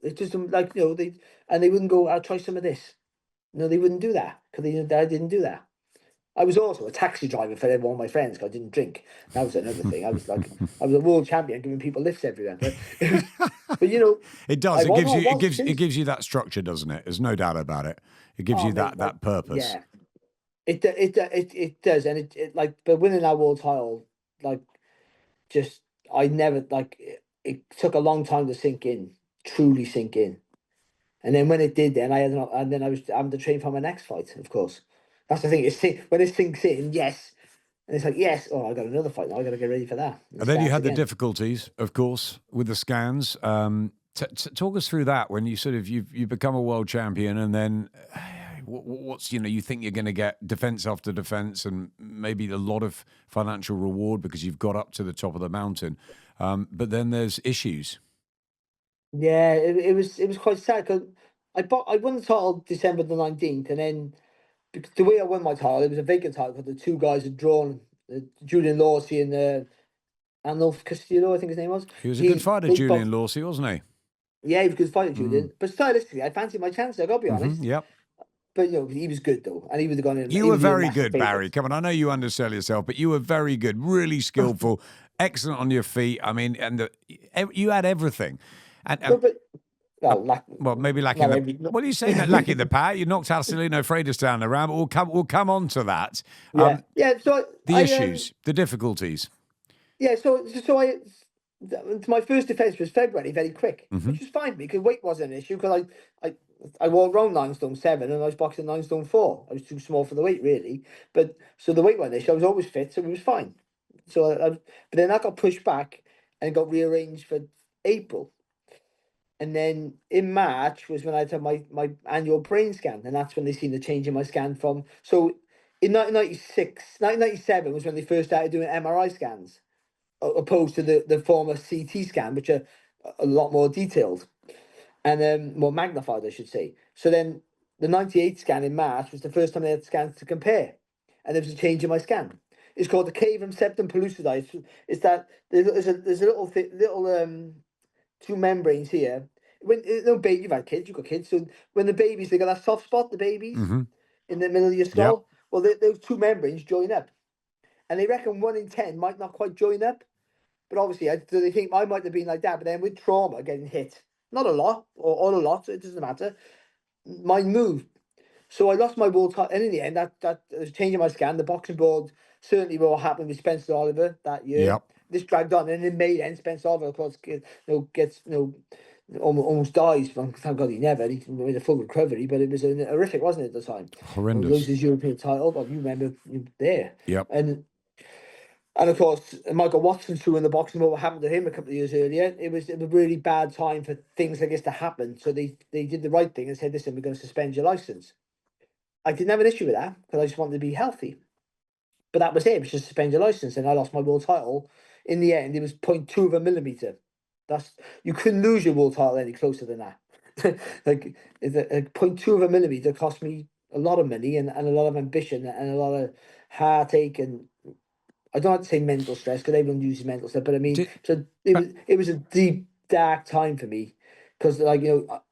It's just like, they wouldn't go, I'll try some of this. No, they wouldn't do that because they knew that I didn't do that. I was also a taxi driver for one of my friends because I didn't drink. That was another thing. I was I was a world champion giving people lifts everywhere. But you know, it does. It gives you that structure, doesn't it? There's no doubt about it. It gives you that purpose. Yeah, it does, and it like, but winning that world title, like, just, I never, like, it took a long time to sink in, truly sink in. And then when it did, then I was having to train for my next fight, of course. That's the thing. When it sinks in, yes. And it's like, yes, I got another fight now. I got to get ready for that. And then you had the difficulties, of course, with the scans. Talk us through that when you you become a world champion, and then what's, you think you're going to get defense after defense and maybe a lot of financial reward because you've got up to the top of the mountain. But then there's issues. Yeah, it was quite sad because I won the title December the 19th, and then the way I won my title, it was a vacant title because the two guys had drawn, Julian Lawsey and Arnulf Castillo, I think his name was. He was a good fighter, Julian Lawsey, wasn't he? Yeah, he was a good fighter, Julian. But stylistically, I fancied my chance, I got to be honest. Yep. But he was good though, and he would have gone in. You were very good, Barry. Come on, I know you undersell yourself, but you were very good, really skillful, excellent on your feet. I mean, and you had everything. Maybe lacking what are you saying? Lacking the power. You knocked Arcelino Freitas down the round, but we'll come on to that. So the issues, the difficulties. Yeah, my first defence was February, very quick, which was fine because weight wasn't an issue because I walked around 9 stone 7 and I was boxing 9 stone 4. I was too small for the weight really, but so the weight wasn't an issue. I was always fit, so it was fine. So, but then that got pushed back and got rearranged for April. And then in March was when I had my annual brain scan, and that's when they seen the change in my scan from. So in 1997 was when they first started doing MRI scans, opposed to the former CT scan, which are a lot more detailed and more magnified, I should say. So then the 98 scan in March was the first time they had scans to compare, and there was a change in my scan. It's called the cavum septum pellucidum. It's that there's a little two membranes here. When you've had kids, you've got kids. So when the babies, they got that soft spot, the babies in the middle of your skull. Yep. Well, those two membranes join up, and they reckon 1 in 10 might not quite join up. But obviously, they think I might have been like that. But then with trauma, getting hit, not a lot or a lot, it doesn't matter. Mine moved, so I lost my world title. And in the end, that was changing my scan. The boxing board certainly what happened with Spencer Oliver that year. Yep. This dragged on, and in May then Spencer Oliver, of course, gets almost dies. Thank God he never. He made a full recovery, but it was horrific, wasn't it, at the time? Horrendous. Loses his European title, but you remember there. Yep. And of course, Michael Watson threw in the boxing what happened to him a couple of years earlier. It was a really bad time for things like this to happen. So they did the right thing and said, listen, we're going to suspend your license. I didn't have an issue with that because I just wanted to be healthy. But that was it. It was just suspend your license, and I lost my world title. In the end, it was 0.2 of a millimeter. You couldn't lose your world title any closer than that. Like, 0.2 of a millimeter cost me a lot of money and a lot of ambition and a lot of heartache, and I don't have to say mental stress because everyone uses mental stuff, but I mean, it was a deep, dark time for me. because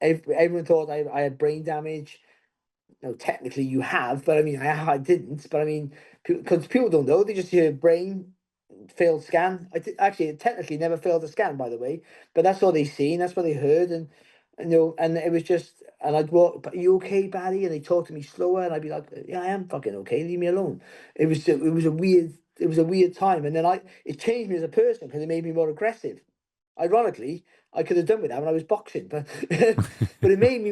everyone thought I had brain damage. No, technically you have, but I mean, I didn't. But I mean, because people don't know, they just hear brain failed scan. Actually, it technically never failed a scan, by the way. But that's all they seen. That's what they heard, and and it was just. And I'd walk, "Are you okay, Barry?" And they talk to me slower, and I'd be like, "Yeah, I am fucking okay. Leave me alone." It was a weird time, and then it changed me as a person because it made me more aggressive. Ironically, I could have done with that when I was boxing, but but it made me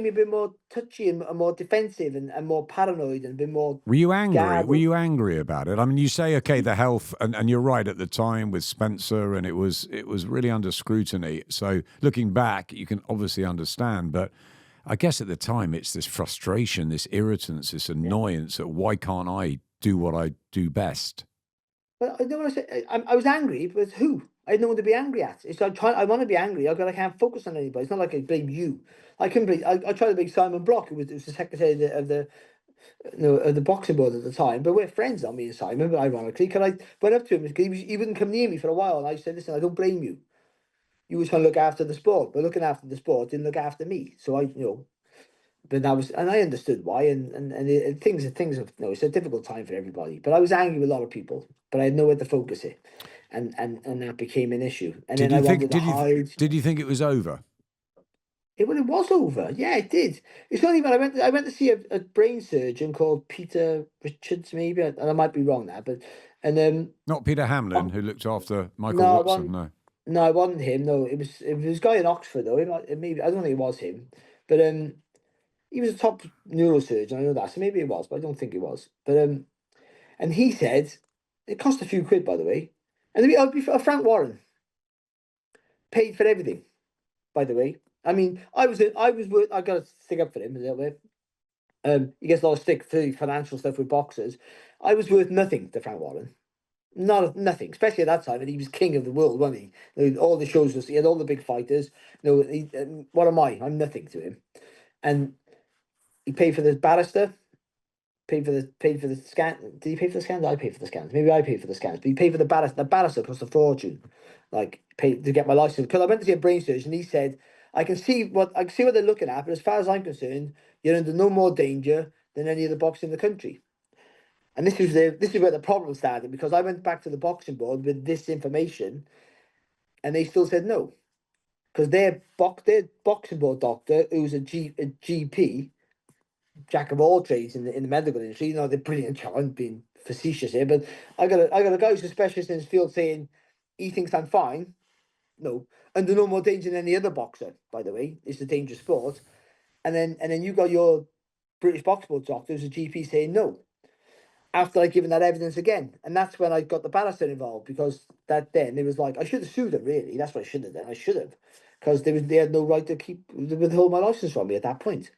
a bit more touchy and more defensive and more paranoid and a bit more Were you angry? Were guarded. you angry about it? I mean, you say, okay, the health, and you're right at the time with Spencer, and it was really under scrutiny. So looking back, you can obviously understand, but I guess at the time it's this frustration, this irritance, this Yeah. annoyance that why can't I do what I do best? But I know what I said. I was angry, but who? I had no one to be angry at. It's like I want to be angry. I can't focus on anybody. It's not like I blame you. I couldn't blame. I tried to blame Simon Block, who was the secretary of the boxing board at the time. But we're friends, not me and Simon. But ironically, because I went up to him, he wouldn't come near me for a while, and I said, "Listen, I don't blame you. You were trying to look after the sport, but looking after the sport didn't look after me. So but that was, and I understood why, things have, it's a difficult time for everybody. But I was angry with a lot of people, but I had nowhere to focus it, and that became an issue. And Did then you I think? wanted to hide. Did you think it was over? Well, it was over. Yeah, it did. It's only when I went to see a brain surgeon called Peter Richards, maybe, and I might be wrong now, but and Not Peter Hamlin, oh, who looked after Michael no, I Watson. wasn't. No. No, it wasn't him. No, it was a guy in Oxford though. Maybe I don't think it was him, but he was a top neurosurgeon. I know that, so maybe it was, but I don't think it was. But and he said it cost a few quid, by the way. And Frank Warren paid for everything, by the way. I mean, I was worth. I got to stick up for him a little bit. He gets a lot of stick for the financial stuff with boxers. I was worth nothing to Frank Warren. Nothing, especially at that time, and he was king of the world, wasn't he? All the shows he had all the big fighters. What am I? I'm nothing to him. And he paid for the barrister, paid for the scan. Did he pay for the scans? I paid for the scans. Maybe I paid for the scans, but he paid for the barrister. The barrister cost a fortune. Like paid to get my license because I went to see a brain surgeon. And he said, I can see what they're looking at, but as far as I'm concerned, you're under no more danger than any other boxer in the country. And this is where the problem started because I went back to the boxing board with this information, and they still said no because their boxing board doctor, who's a GP, jack of all trades in the medical industry. They're brilliant. I'm being facetious here, but I got a guy who's a specialist in his field saying he thinks I'm fine. No, under no more danger than any other boxer. By the way, it's a dangerous sport. And then you got your British box board doctor, who's a GP, saying no. After I given that evidence again, and that's when I got the barrister involved because then it was like I should have sued them. Really, that's what I should have done. I should have, because they had no right to withhold my license from me at that point.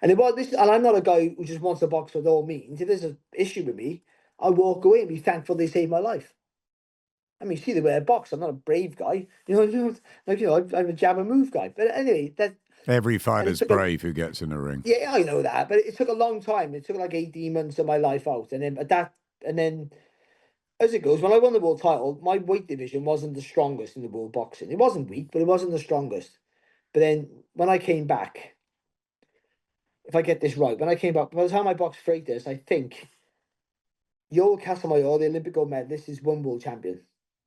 And it was this, and I'm not a guy who just wants to box with all means. If there's an issue with me, I walk away and be thankful they saved my life. I mean, see the way I box. I'm not a brave guy, I'm a jab and move guy. But anyway, Every and it fighter's took a brave who gets in the ring. yeah, I know that, but it took a long time. It took like 18 months of my life out, and then as it goes, when I won the world title, my weight division wasn't the strongest in the world boxing. It wasn't weak, but it wasn't the strongest. But then when I came back, if I get this right, when I came back, by the time I boxed Freitas, I think Yoel Casamayor, the Olympic gold medalist, is one world champion.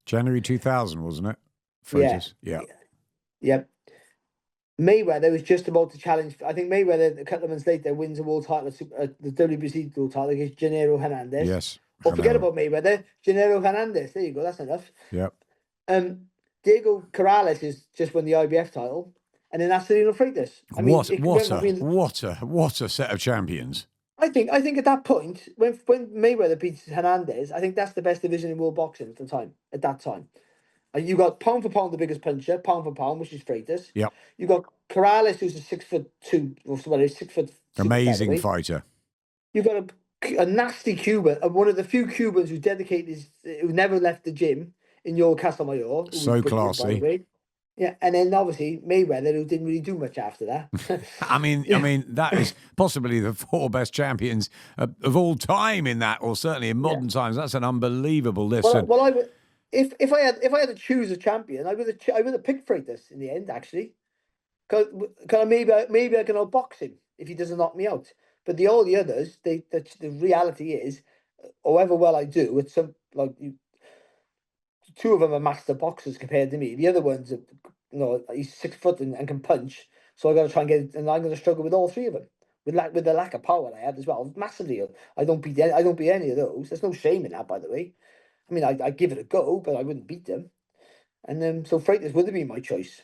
January 2000, wasn't it? Yeah. Freitas? Yeah. Yep. Mayweather was just about to challenge. I think Mayweather, a couple of months later, wins a world title, the WBC world title against Gennaro Hernandez. Yes. Or forget about Mayweather, Gennaro Hernandez. There you go. That's enough. Yep. Diego Corrales is just won the IBF title, and then that's Sereno Freitas. I mean, what a set of champions. I think at that point, when Mayweather beats Hernandez, I think that's the best division in world boxing at the time. At that time, you got pound for pound the biggest puncher, pound for pound, which is Freitas. Yep. You got Corrales, who's a 6'2", or somebody 6 foot. Amazing fighter. You got a nasty Cuban, one of the few Cubans who never left the gym in Yoel Casamayor. So classy. By the way. Yeah, and then obviously Mayweather, who didn't really do much after that. I mean, that is possibly the 4 best champions of all time in that, or certainly in modern times. That's an unbelievable list. If I had to choose a champion, I would have picked Freitas in the end. Actually, Cause maybe I can outbox him if he doesn't knock me out. But all the others, the reality is, however well I do, it's some like two of them are master boxers compared to me. The other one's, he's 6 foot and can punch. So I got to try and and I'm going to struggle with all three of them. With the lack of power I had as well, massively. I don't beat any of those. There's no shame in that, by the way. I mean, I give it a go, but I wouldn't beat them. And so Freitas would have been my choice.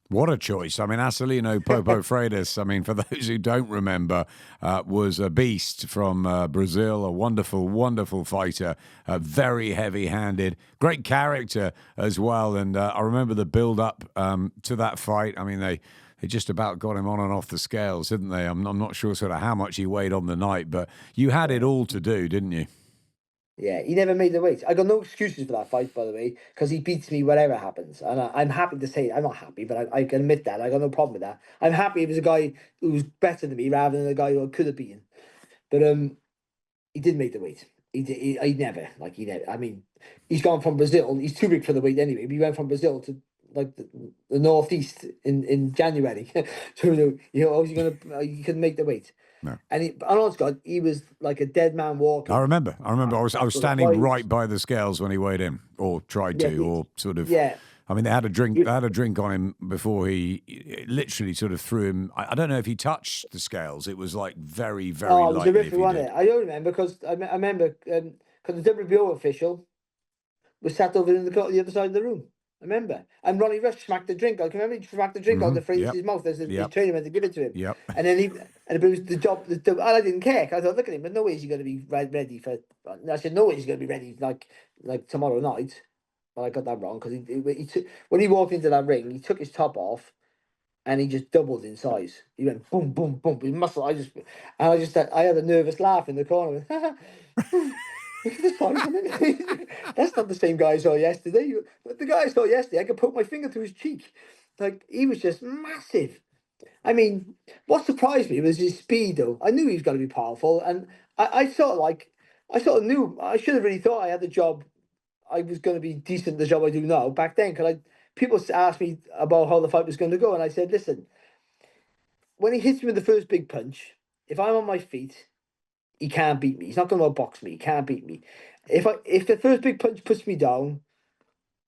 What a choice. I mean, Acelino Popo Freitas, I mean, for those who don't remember, was a beast from Brazil, a wonderful, wonderful fighter, very heavy-handed, great character as well. And I remember the build-up to that fight. I mean, they just about got him on and off the scales, didn't they? I'm not sure sort of how much he weighed on the night, but you had it all to do, didn't you? Yeah, he never made the weight. I got no excuses for that fight, by the way, because he beats me whatever happens. And I'm happy to say, I'm not happy, but I can admit that. I got no problem with that. I'm happy it was a guy who was better than me rather than a guy who I could have beaten. But he did make the weight. He never, I mean, he's gone from Brazil. He's too big for the weight anyway. But he went from Brazil to like the northeast in January. So he couldn't make the weight. No. And honest God, he was like a dead man walking. I remember. I was standing right by the scales when he weighed in, or tried to, or sort of. Yeah. I mean, they had a drink. They had a drink on him before he literally sort of threw him. I don't know if he touched the scales. It was like very, very lightly. Oh, it was horrific, wasn't it? I don't remember because I remember because the WBO official was sat over in the other side of the room. I remember. And Ronnie Rush smacked the drink. I can remember he smacked the drink out of Freitas' mouth as his trainer went to give it to him. Yep. And then it was the job. I didn't care. I thought, look at him, but no way is he going to be ready for. I said, no way he's going to be ready like tomorrow night. But I got that wrong because he took, when he walked into that ring, he took his top off, and he just doubled in size. He went boom, boom, boom. His muscle. I had a nervous laugh in the corner. That's not the same guy I saw yesterday. The guy I saw yesterday, I could put my finger through his cheek. Like, he was just massive. I mean, what surprised me was his speed, though. I knew he was going to be powerful, and I sort of knew. I should have really thought I had the job. I was going to be decent at the job I do now back then, because people asked me about how the fight was going to go, and I said, listen, when he hits me with the first big punch, if I'm on my feet, he can't beat me. He's not going to box me. He can't beat me. If the first big punch puts me down,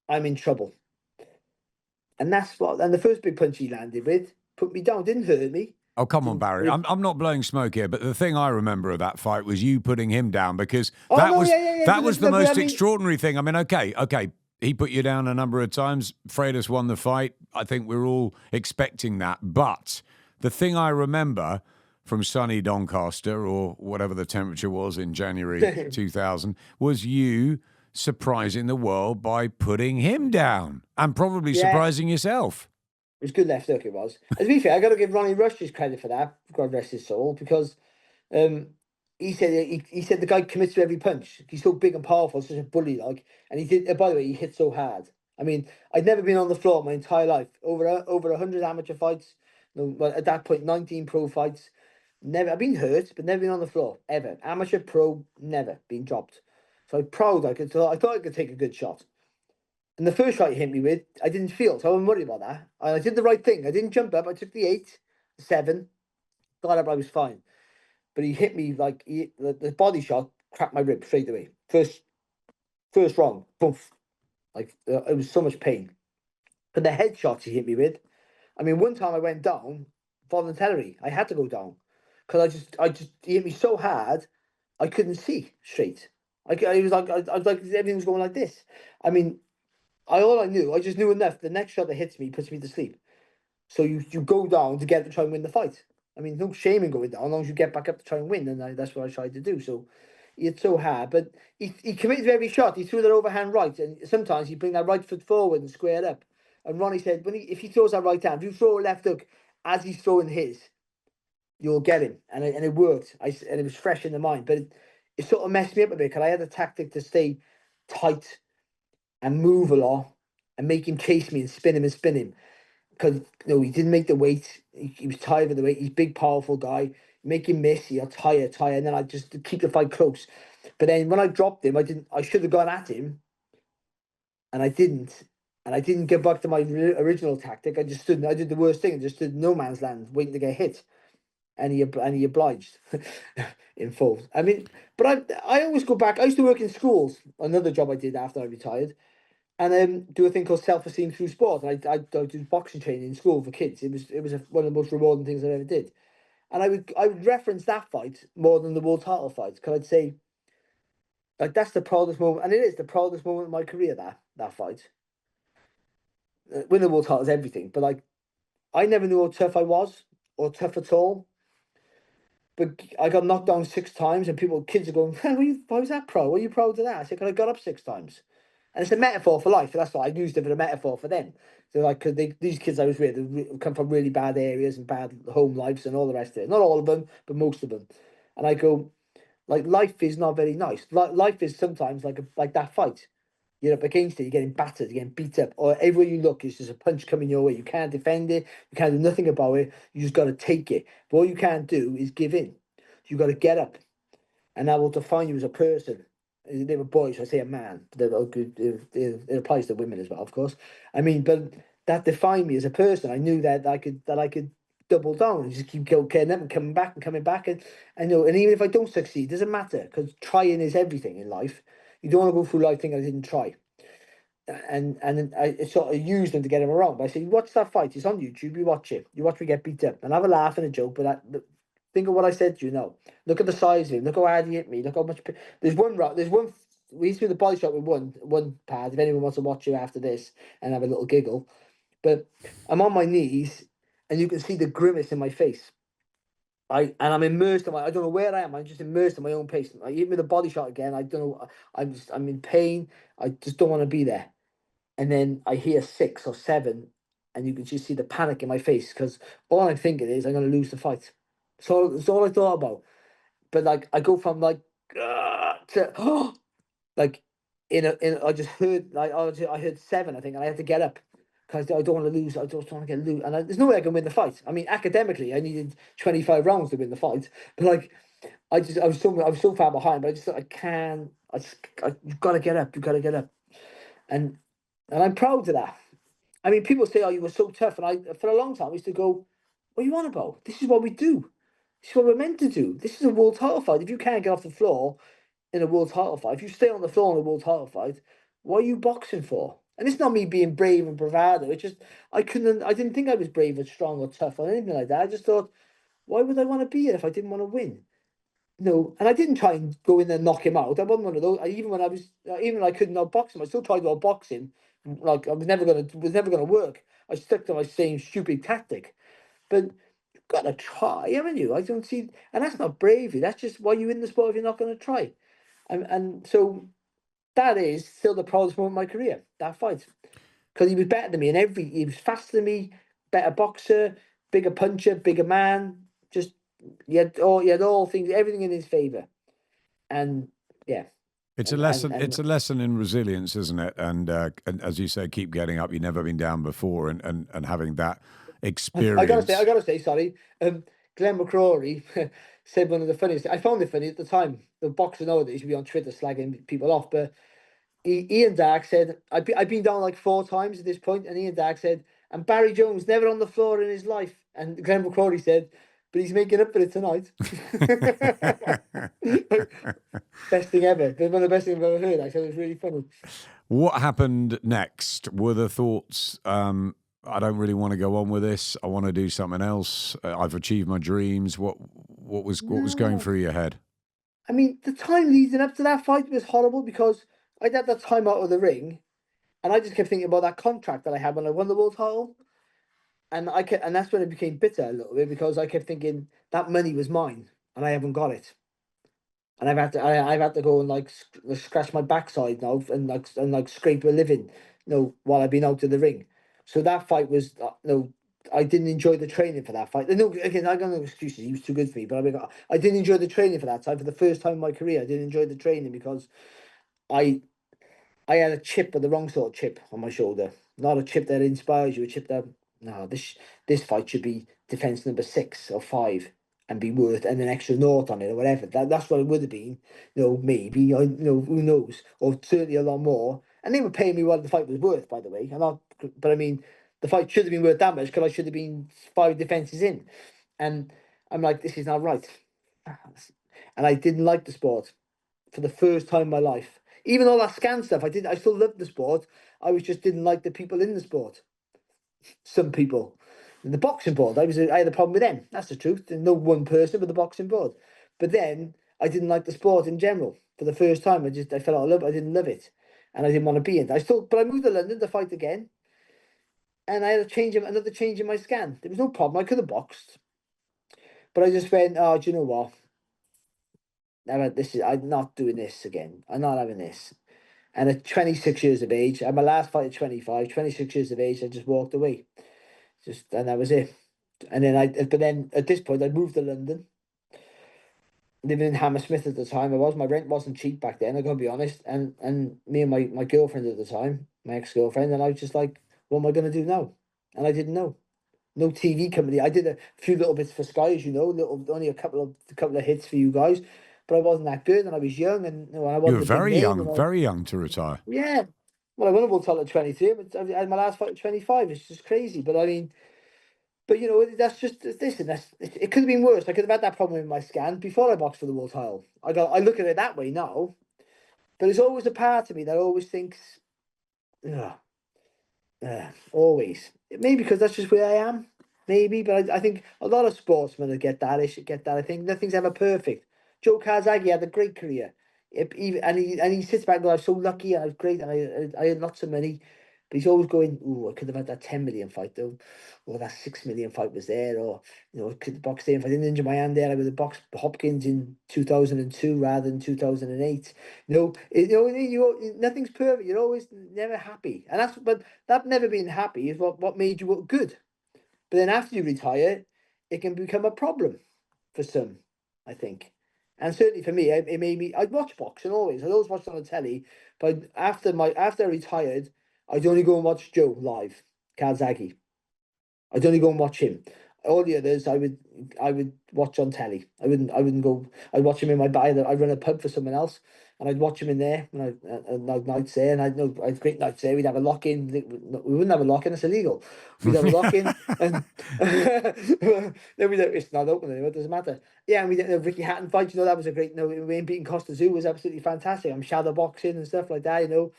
I'm in trouble. And the first big punch he landed with put me down. Didn't hurt me. Oh, come on, Barry. I'm not blowing smoke here, but the thing I remember of that fight was you putting him down, because that was the most extraordinary thing. I mean, okay. He put you down a number of times. Freitas won the fight. I think we're all expecting that. But the thing I remember from sunny Doncaster, or whatever the temperature was in January 2000, was you surprising the world by putting him down and probably surprising yourself. It was good left hook, it was. To be fair, I got to give Ronnie Rush his credit for that, God rest his soul, because he said the guy commits to every punch. He's so big and powerful, such a bully, like, and he did. By the way, he hit so hard. I mean, I'd never been on the floor my entire life. Over 100 amateur fights. Well, at that point, 19 pro fights. Never. I've been hurt, but never been on the floor ever. Amateur, pro, never been dropped. So I'm proud. I thought I could take a good shot. And the first shot he hit me with, I didn't feel, so I wasn't worried about that. And I did the right thing. I didn't jump up. I took the 8, 7, got up. I was fine. But he hit me like the body shot cracked my rib straight away. First round, boom. Like it was so much pain. But the headshots he hit me with, I mean, one time I went down voluntarily. I had to go down because he hit me so hard, I couldn't see straight. I was like everything was going like this. I mean, I just knew enough. The next shot that hits me puts me to sleep. So you go down to try and win the fight. I mean, no shame in going down as long as you get back up to try and win, and that's what I tried to do. So it's so hard, but he committed to every shot. He threw that overhand right, and sometimes he bring that right foot forward and square it up. And Ronnie said, if he throws that right hand, if you throw a left hook as he's throwing his, you'll get him, and it worked. And it was fresh in the mind, but it sort of messed me up a bit because I had a tactic to stay tight and move a lot and make him chase me and spin him. Because he didn't make the weight. He was tired of the weight. He's a big, powerful guy. Make him miss. He'll tire, and then I just keep the fight close. But then when I dropped him, I should have gone at him, and I didn't. And I didn't get back to my original tactic. I just stood. I did the worst thing. I just stood in no man's land, waiting to get hit. And he obliged in full. I mean, but I always go back. I used to work in schools. Another job I did after I retired, and do a thing called self-esteem through sport. I do boxing training in school for kids. It was one of the most rewarding things I ever did. And I would reference that fight more than the world title fight, because I'd say, like, that's the proudest moment, and it is the proudest moment of my career. That fight, winning the world title is everything, but like, I never knew how tough I was, or tough at all. But I got knocked down 6 times, and kids are going, why was that proud? Were you proud of that? I said, because I got up 6 times. And it's a metaphor for life. That's what I used it for, a metaphor for them. So, like, cause these kids I was with come from really bad areas and bad home lives and all the rest of it. Not all of them, but most of them. And I go, like, life is not very nice. Life is sometimes like that fight. You're up against it, you're getting battered, you're getting beat up, or everywhere you look, it's just a punch coming your way. You can't defend it, you can't do nothing about it, you just got to take it. But all you can't do is give in. You got to get up, and that will define you as a person. They were boys, so I say a man, but it applies to women as well, of course. I mean, but that defined me as a person. I knew that I could double down and just keep getting up and coming back and coming back, and I know. And even if I don't succeed, it doesn't matter, because trying is everything in life. You don't want to go through life thinking I didn't try. And I sort of used them to get him around. But I said, watch that fight. It's on YouTube. You watch it. You watch me get beat up, and have a laugh and a joke. But think of what I said to you now. Look at the size of him. Look how hard he hit me. Look how much. There's one rock. There's one. We used to do the body shot with one pad. If anyone wants to watch you after this and have a little giggle, but I'm on my knees, and you can see the grimace in my face. I'm immersed in I don't know where I am. I'm just immersed in my own pace. I hit me the body shot again. I don't know. I'm in pain. I just don't want to be there. And then I hear 6 or 7, and you can just see the panic in my face, because all I'm thinking is I'm going to lose the fight. So it's all I thought about. But like, I go from like to like I just heard, like, I heard 7, I think, and I had to get up, because I don't want to lose. I just want to get loose, and there's no way I can win the fight. I mean, academically, I needed 25 rounds to win the fight, but like, I was so far behind. But I just thought, I can. You've got to get up. You've got to get up, and I'm proud of that. I mean, people say, "Oh, you were so tough," and for a long time, I used to go, "What are you on about? This is what we do. This is what we're meant to do. This is a world title fight. If you can't get off the floor in a world title fight, if you stay on the floor in a world title fight, what are you boxing for?" And it's not me being brave and bravado. It's just I didn't think I was brave or strong or tough or anything like that. I just thought, why would I want to be here if I didn't want to win? No, and I didn't try and go in there and knock him out. I wasn't one of those. Even when even when I couldn't outbox him, I still tried to outbox him. Like, I was never gonna work. I stuck to my same stupid tactic. But you've got to try, haven't you? I don't see, and that's not bravery. That's just why you're in the sport if you're not going to try. And so that is still the proudest moment of my career. That fight, because he was better than me, and he was faster than me, better boxer, bigger puncher, bigger man. Just he had all things, everything in his favor, and yeah. It's a And lesson. and It's a lesson in resilience, isn't it? And as you say, keep getting up. You've never been down before, and having that experience. I gotta say, sorry. Glenn McCrory said one of the funniest. I found it funny at the time. The boxer nowadays should be on Twitter slagging people off, but Ian Dark said, I've been down like 4 times at this point, and Ian Dark said, and Barry Jones never on the floor in his life, and Glenn McCrory said, but he's making up for it tonight. Best thing ever. One of the best things I've ever heard. I thought it was really funny. What happened next? Were the thoughts? I don't really want to go on with this. I want to do something else. I've achieved my dreams. What was going through your head? I mean, the time leading up to that fight was horrible, because I'd had that time out of the ring, and I just kept thinking about that contract that I had when I won the world title. And that's when it became bitter a little bit, because I kept thinking that money was mine and I haven't got it. And I've had to go and like scratch my backside now, and scrape a living, while I've been out of the ring. So that fight was, I didn't enjoy the training for that fight. No, again, I got no excuses. He was too good for me, but I mean, I didn't enjoy the training for that time. For the first time in my career, I didn't enjoy the training, because I I had a chip, but the wrong sort of chip on my shoulder. Not a chip that inspires you, a chip that, no, this fight should be defense number 6 or 5 and be worth and an extra nought on it or whatever. That's what it would have been. Maybe, who knows? Or certainly a lot more. And they were paying me what the fight was worth, by the way. But I mean, the fight should have been worth that much because I should have been 5 defenses in. And I'm like, this is not right. And I didn't like the sport for the first time in my life. Even all that scan stuff, I still loved the sport. I just didn't like the people in the sport. Some people. The boxing board, I had a problem with them. That's the truth. There's no one person with the boxing board. But then I didn't like the sport in general. For the first time, I felt out of love. I didn't love it, and I didn't want to be in it. But I moved to London to fight again, and I had another change in my scan. There was no problem. I could have boxed, but I just went, oh, do you know what? I'm not doing this again. I'm not having this. And at 26 years of age, and my last fight at 25, 26 years of age, I just walked away. And that was it. And then but then at this point, I'd moved to London, living in Hammersmith at the time. My rent wasn't cheap back then, I gotta be honest. And me and my girlfriend at the time, my ex-girlfriend, and I was just like, what am I gonna do now? And I didn't know. No TV company. I did a few little bits for Sky, as you know, only a couple of hits for you guys, but I wasn't that good, and I was young, and I You were wasn't a big name. very young to retire. Yeah. Well, I won a world title at 23, but I had my last fight at 25. It's just crazy. But I mean, but that's just listen. It could have been worse. I could have had that problem in my scan before I boxed for the world title. I look at it that way now, but there's always a part of me that always thinks, ugh, always. Maybe because that's just where I am. Maybe, but I think a lot of sportsmen that get that. They should get that. I think nothing's ever perfect. Joe Karzagi had a great career. He sits back and goes, I'm so lucky, and I was great, and I had lots of money. But he's always going, oh, I could have had that 10 million fight though, or that 6 million fight was there, or could have boxed there. If I didn't injure my hand there, I would have boxed Hopkins in 2002 rather than 2008. Nothing's perfect. You're always never happy, but that never being happy is what made you look good. But then after you retire, it can become a problem for some, I think. And certainly for me, it made me. I'd watch boxing always. I'd always watch it on the telly. But after I retired, I'd only go and watch Joe live, Karzagi. I'd only go and watch him. All the others, I would watch on telly. I wouldn't go. I'd watch him in my bar. I'd run a pub for someone else, and I'd watch him in there. And I'd nights there, and I had great nights there. We'd have a lock in. We wouldn't have a lock in. It's illegal. We'd have a lock in, and then it's not open anymore. It doesn't matter. Yeah, and we did the Ricky Hatton fight. That was a great. Wayne beating Costa Zoo was absolutely fantastic. I'm shadow boxing and stuff like that.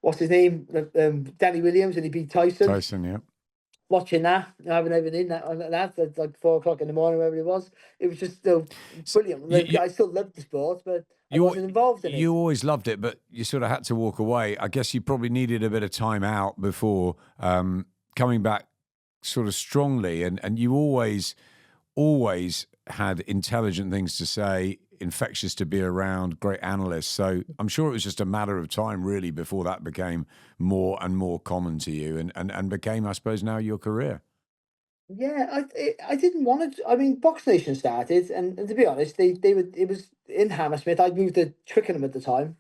What's his name? Danny Williams, and he beat Tyson. Tyson, yeah. Watching that, having everything that at like 4 o'clock in the morning, wherever it was just brilliant. I still loved the sport, but I wasn't involved in it. You always loved it, but you sort of had to walk away. I guess you probably needed a bit of time out before coming back sort of strongly, and you always had intelligent things to say, infectious to be around, great analysts. So I'm sure it was just a matter of time, really, before that became more and more common to you, and became, I suppose, now your career. Yeah, I didn't want to. I mean, Box Nation started, and to be honest, it was in Hammersmith. I'd moved to Twickenham at the time,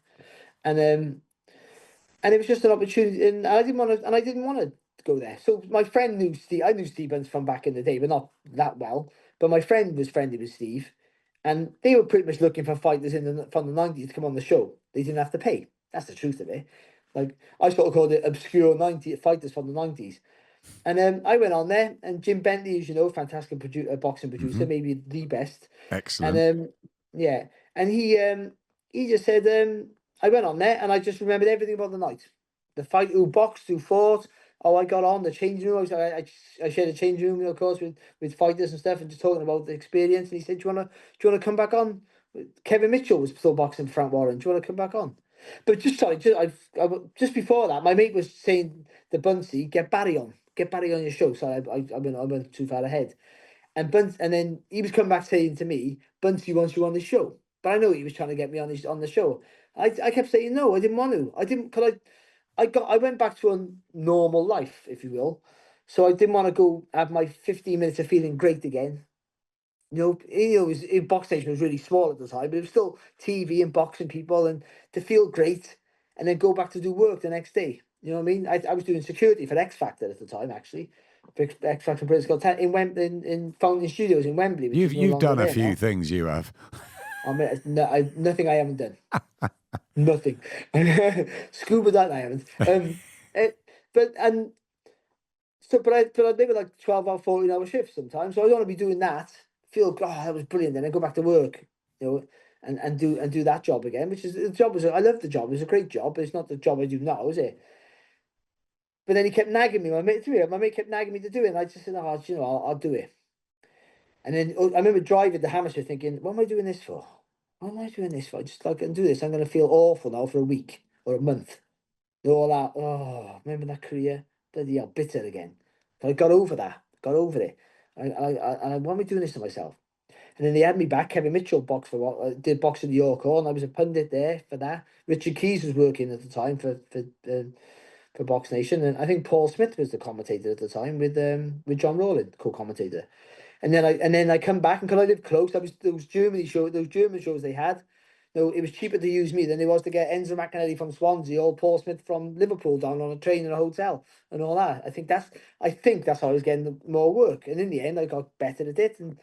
and it was just an opportunity, and I didn't want to go there. So my friend knew Steve. I knew Steve Bunce from back in the day, but not that well. But my friend was friendly with Steve, and they were pretty much looking for fighters from the 90s to come on the show. They didn't have to pay. That's the truth of it. Like, I sort of called it obscure 90 fighters from the 90s. And I went on there, and Jim Bentley, as you know, fantastic boxing producer, maybe the best. Excellent. And yeah, and he just said, I went on there, and I just remembered everything about the night, the fight, who boxed, who fought. Oh, I got on the changing room. I shared a changing room, of course, with fighters and stuff, and just talking about the experience. And he said, "Do you wanna come back on?" Kevin Mitchell was still boxing Frank Warren. Do you want to come back on? But just before that, my mate was saying to Buncey, get Barry on your show. So I went too far ahead, and then he was coming back saying to me, Buncey wants you on the show. But I know he was trying to get me on the show. I kept saying no, I didn't want to. I didn't, because I went back to a normal life, if you will. So I didn't want to go have my 15 minutes of feeling great again. Box Station was really small at the time, but it was still TV and boxing people, and to feel great and then go back to do work the next day. You know what I mean? I was doing security for X Factor at the time, actually. For X Factor British Got Talent in Fountain Studios in Wembley. You've done a few things, you have. Nothing I haven't done. Nothing. Scuba diving, I haven't. But and so, but I maybe like 12 hour, 14-hour shifts sometimes. So I don't want to be doing that. Feel, oh, that was brilliant. Then I go back to work, you know, and do that job again. Which is the job was I love the job. It's a great job, but it's not the job I do now, is it? But then he kept nagging me. My mate kept nagging me to do it, and I just said, "Oh, you know, I'll do it." And then I remember driving to Hammersmith thinking, "What am I doing this for? What am I doing this for? I just like and do this. I'm going to feel awful now for a week or a month." All that. Oh, remember that career? Bloody hell, bitter again. But I got over that. Got over it. Why am I doing this to myself? And then they had me back. Kevin Mitchell boxed for what did box in the York Hall, and I was a pundit there for that. Richard Keys was working at the time for Box Nation, and I think Paul Smith was the commentator at the time with John Rowland, co-commentator. And then I come back, and because I live close, I was those German shows they had. No, it was cheaper to use me than it was to get Enzo McAnally from Swansea or Paul Smith from Liverpool down on a train in a hotel and all that. I think that's how I was getting more work. And in the end, I got better at it. And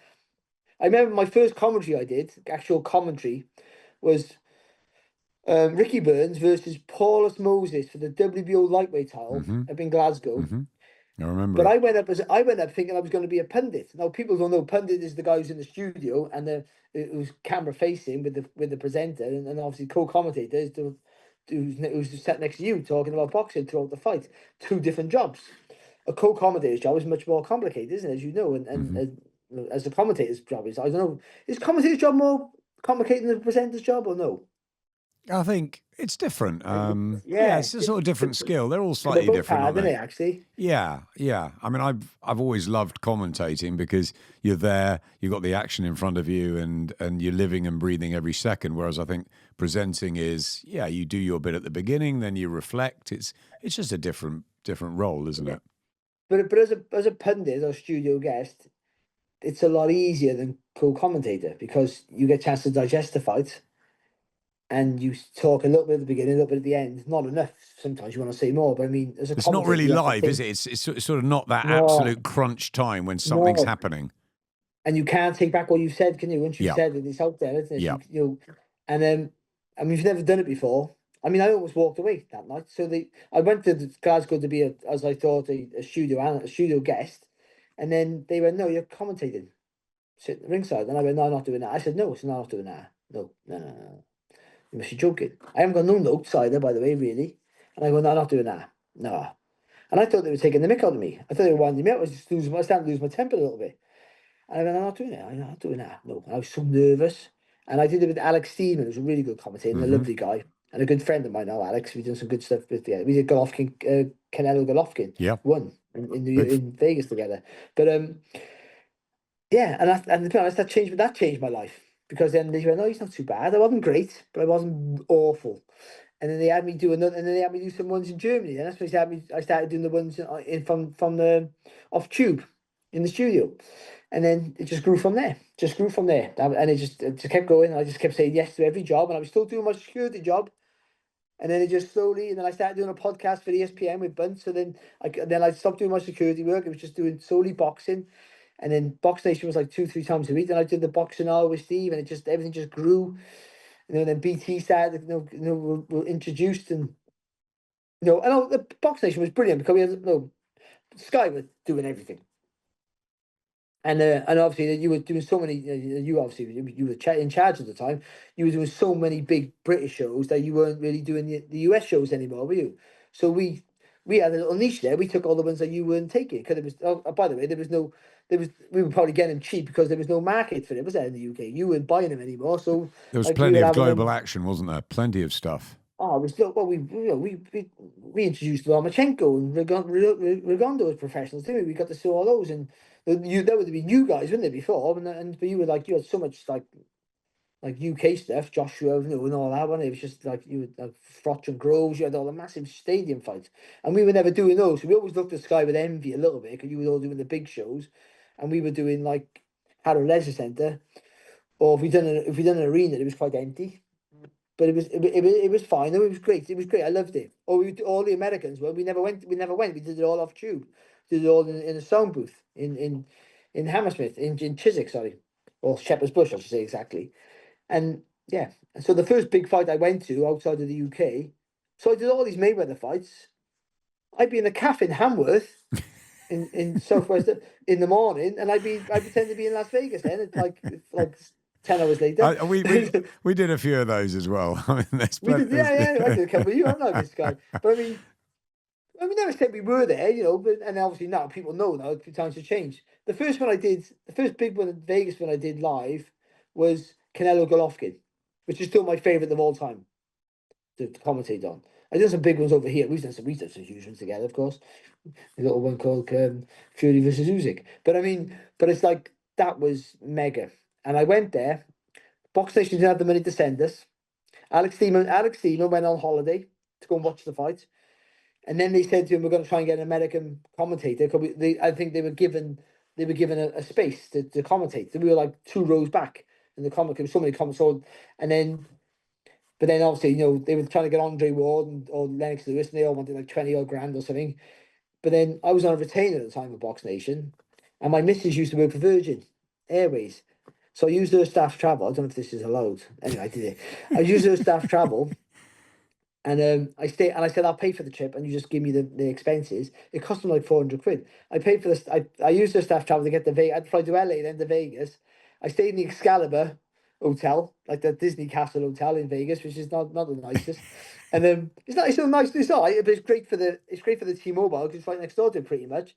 I remember my first commentary I did, actual commentary, was Ricky Burns versus Paulus Moses for the WBO lightweight title up in Glasgow. I remember But it. I went up thinking I was going to be a pundit. Now people don't know pundit is the guy who's in the studio and it was camera facing with the presenter and obviously co-commentator is who's sat next to you talking about boxing throughout the fight. Two different jobs. A co-commentator's job is much more complicated, isn't it? As you know, and as a commentator's job is, I don't know, is commentator's job more complicated than the presenter's job or no? I think it's different. Yeah, it's a sort of different skill. They're all but they're slightly both different, hard, aren't aren't they? they? Actually, Yeah, yeah. I mean, I've always loved commentating because you're there, you've got the action in front of you, and you're living and breathing every second. Whereas I think presenting is, yeah, you do your bit at the beginning, then you reflect. It's just a different role, isn't yeah. it? But as a pundit or studio guest, it's a lot easier than co-commentator because you get a chance to digest the fight and you talk a little bit at the beginning, a little bit at the end. Not enough. Sometimes you want to say more, but I mean, as a It's not commentator, really you have to live, is think. it? It's sort of not that No, absolute crunch time when something's no, happening. and you can't take back what you said, can you? Once you've Yeah, said it, it's out there, isn't it? yeah. And I mean, you've never done it before. I mean, I almost walked away that night. I went to Glasgow to be as I thought, a studio guest, and then they went, "No, you're commentating. Sit at the ringside." And I went, "No, I'm not doing that." I said, "No, it's not, I'm not doing that. No, no, no, no. You must be joking. I haven't got no notes either, by the way, really." And I go, "No, I'm not doing that. No." And I thought they were taking the mick out of me. I thought they were winding me up. I was starting to lose my temper a little bit. And I went, "I'm not doing it. I'm not doing that." No. And I was so nervous. And I did it with Alex Steeman, who's a really good commentator and a Hmm. lovely guy. And a good friend of mine now, Alex. We've done some good stuff with we did Golovkin, Canelo Golovkin Yeah. won Big. in Vegas together. But yeah, and to be honest, that changed my life because then they went, "No, he's not too bad." I wasn't great, but I wasn't awful. And then they had me do another, and then they had me do some ones in Germany. And that's when I started doing the ones from the off tube in the studio, and then it just grew from there. Just grew from there, and it just kept going. I just kept saying yes to every job, and I was still doing my security job. And then it just slowly, and then I started doing a podcast for ESPN with Bunt. So then I stopped doing my security work. It was just doing solely boxing, and then Box Nation was like 2-3 times a week. Then I did the boxing hour with Steve, and everything just grew. Then BT started, were introduced, and and the Box Nation was brilliant because we had Sky was doing everything. And obviously you were doing so many. You obviously you were in charge at the time. You were doing so many big British shows that you weren't really doing the US shows anymore, were you? So we had a little niche there. We took all the ones that you weren't taking because there was. Oh, by the way, we were probably getting them cheap because there was no market for it. Was there in the UK? You weren't buying them anymore. So There was like we plenty were of having global them. action, wasn't there? Plenty of stuff. Oh, it was well. We introduced Lomachenko and Rigondo as professionals, didn't we? We got to see all those, and that would have been you guys, wouldn't it? Before, but you were like you had so much like UK stuff, Joshua, and all that. Wasn't it? It was just like you had like Froch and Groves. You had all the massive stadium fights, and we were never doing those. So we always looked at Sky with envy a little bit because you were all doing the big shows, and we were doing like Harrow Leisure Centre, or if we done an arena, it was quite empty. But it was fine. No, it was great. It was great. I loved it. All the Americans were. We never went. We never went. We did it all off tube. Did it all in a sound booth in Hammersmith in Chiswick, sorry, or Shepherd's Bush, I should say exactly. And Yeah. And so the first big fight I went to outside of the UK, so I did all these Mayweather fights. I'd be in a cafe in Hamworth in Southwest in the morning, and I pretend to be in Las Vegas then. It's like 10 hours later. We did a few of those as well. I mean, there's We did, plenty. yeah. I did a couple of you. I'm not this guy, but I mean, we never said we were there, But and obviously now people know now. Times have changed. The first one I did, the first big one in Vegas when I did live was Canelo Golovkin, which is still my favorite of all time to commentate on. I've done some big ones over here. We've done some huge ones together, of course. A little one called Fury versus Usyk. But I mean, but it's like that was mega. And I went there. Box Nation didn't have the money to send us. Alex Steeman went on holiday to go and watch the fight. And then they said to him, "We're going to try and get an American commentator." Because I think they were given a space to commentate. So we were like 2 rows back in the comment. There was so many comments. And then, but then obviously, they were trying to get Andre Ward or Lennox Lewis, and they all wanted like 20 odd grand or something. But then I was on a retainer at the time of Box Nation, and my missus used to work for Virgin Airways. So I used her staff travel. I don't know if this is allowed. Anyway, I did it. I used her staff travel. And I said, I'll pay for the trip and you just give me the expenses. It cost them like 400 quid. I paid for this. I used the staff travel to get to Vegas. I'd fly to LA, then to Vegas. I stayed in the Excalibur Hotel, like the Disney Castle Hotel in Vegas, which is not the nicest. And it's still nice inside, but it's great for the T-Mobile because it's right next door to it pretty much.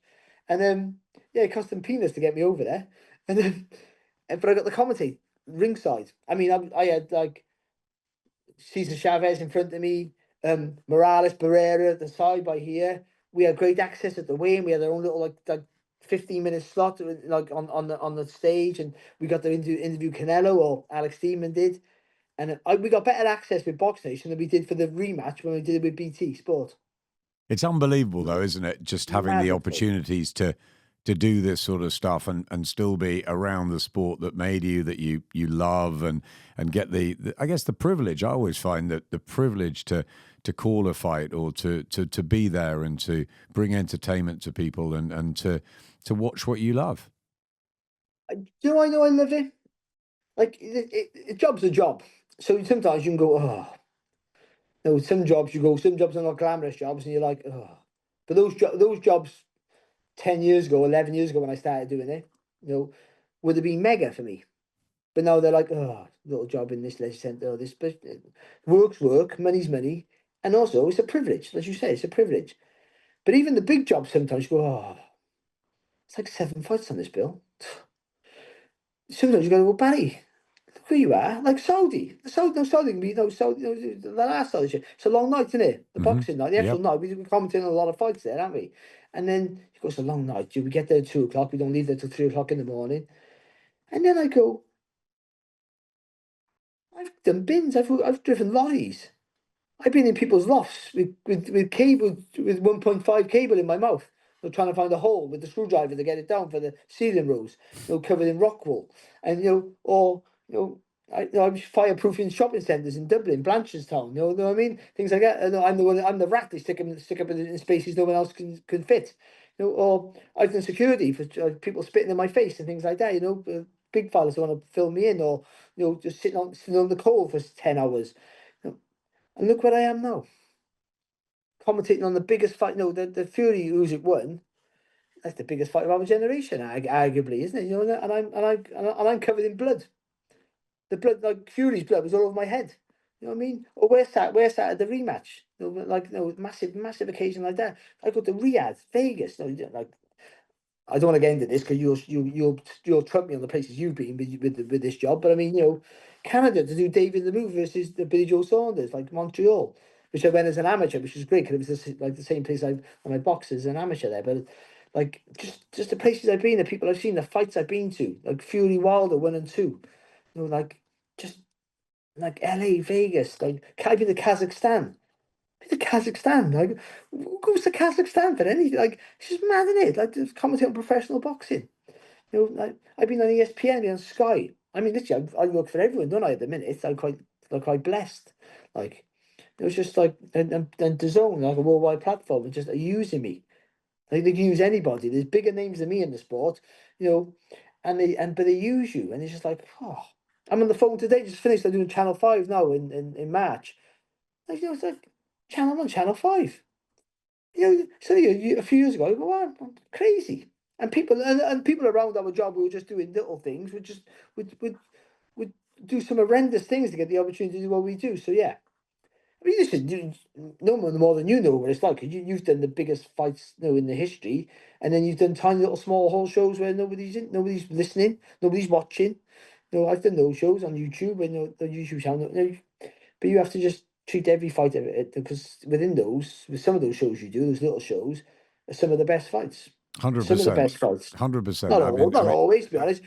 And yeah, it cost them peanuts to get me over there. But I got the commentate ringside. I mean, I had like Cesar Chavez in front of me, Morales, Barrera at the side by here. We had great access at the weigh-in. We had our own little like 15-minute slot like on the stage, and we got to interview Canelo, or Alex Steeman did, and we got better access with Box Nation than we did for the rematch when we did it with BT Sport. It's unbelievable, though, isn't it? Just having the opportunities to do this sort of stuff and still be around the sport that made you, that you love, and get the I guess the privilege. I always find that the privilege to call a fight, or to be there and to bring entertainment to people, and to watch what you love. Do I know I love it? Like, a job's a job. So sometimes you can go, oh. No, some jobs are not glamorous jobs, and you're like, oh. But those jobs 10 years ago, 11 years ago when I started doing it, would have been mega for me. But now they're like, oh, little job in this leisure centre, this, but work's work, money's money. And also, it's a privilege. As you say, it's a privilege. But even the big jobs sometimes you go, oh, it's like 7 fights on this bill. Sometimes you go, well, Barry, look where you are. Like Saudi. Saudi can be, Saudi, the last Saudi shit. It's a long night, isn't it? The boxing night, the actual night. We're commenting on a lot of fights there, aren't we? And then you go, it's a long night. We get there at 2 o'clock. We don't leave there till 3 o'clock in the morning. And then I go, I've done bins. I've driven lorries. I've been in people's lofts with cable, with 1.5 cable in my mouth. Trying to find a hole with the screwdriver to get it down for the ceiling rolls, covered in rock wool. And I was fireproofing shopping centres in Dublin, Blanchardstown. You know what I mean? Things like that. I'm the rat they stick up in spaces no one else can fit. Or I've done security for people spitting in my face and things like that. Big fellas want to film me in, or just sitting on the coal for 10 hours. And look where I am now, commentating on the biggest fight. The Fury Usyk won. That's the biggest fight of our generation, arguably, isn't it? And I'm covered in blood. The blood, like Fury's blood, was all over my head. You know what I mean? Or where's that at the rematch? Massive occasion like that. I go to Riyadh, Vegas. Like, I don't want to get into this because you'll trump me on the places you've been with this job. But I mean, Canada to do David Lemieux versus the Billy Joe Saunders, like Montreal, which I went as an amateur, which was great because it was like the same place when I boxed as an amateur there. But like just the places I've been, the people I've seen, the fights I've been to, like Fury Wilder 1 and 2, like just like LA, Vegas, like I've been to Kazakhstan. To Kazakhstan, like who goes to Kazakhstan for anything? Like it's just mad, isn't it? Like just commenting on professional boxing. Like I've been on ESPN, been on Sky. I mean, literally, I work for everyone, don't I? At the minute, I'm quite blessed. Like it was just like and DAZN, like a worldwide platform, and just using me. Like they can use anybody. There's bigger names than me in the sport, and but they use you, and it's just like, oh. I'm on the phone today, just finished. I'm doing Channel 5 now in March. Like, it's like, I'm on Channel 5. So a few years ago, I go, wow, I'm crazy. And people around our job who were just doing little things would do some horrendous things to get the opportunity to do what we do. So yeah. I mean, listen, no one more than you know what it's like. 'Cause you've done the biggest fights, in the history, and then you've done tiny little small hole shows where nobody's listening, nobody's watching. I've done those shows on YouTube and the YouTube channel. But you have to just treat every fight of it, because with some of those shows you do, those little shows, are some of the best fights. Some of the 100%. best fights. 100%. Not all, not always. To be honest,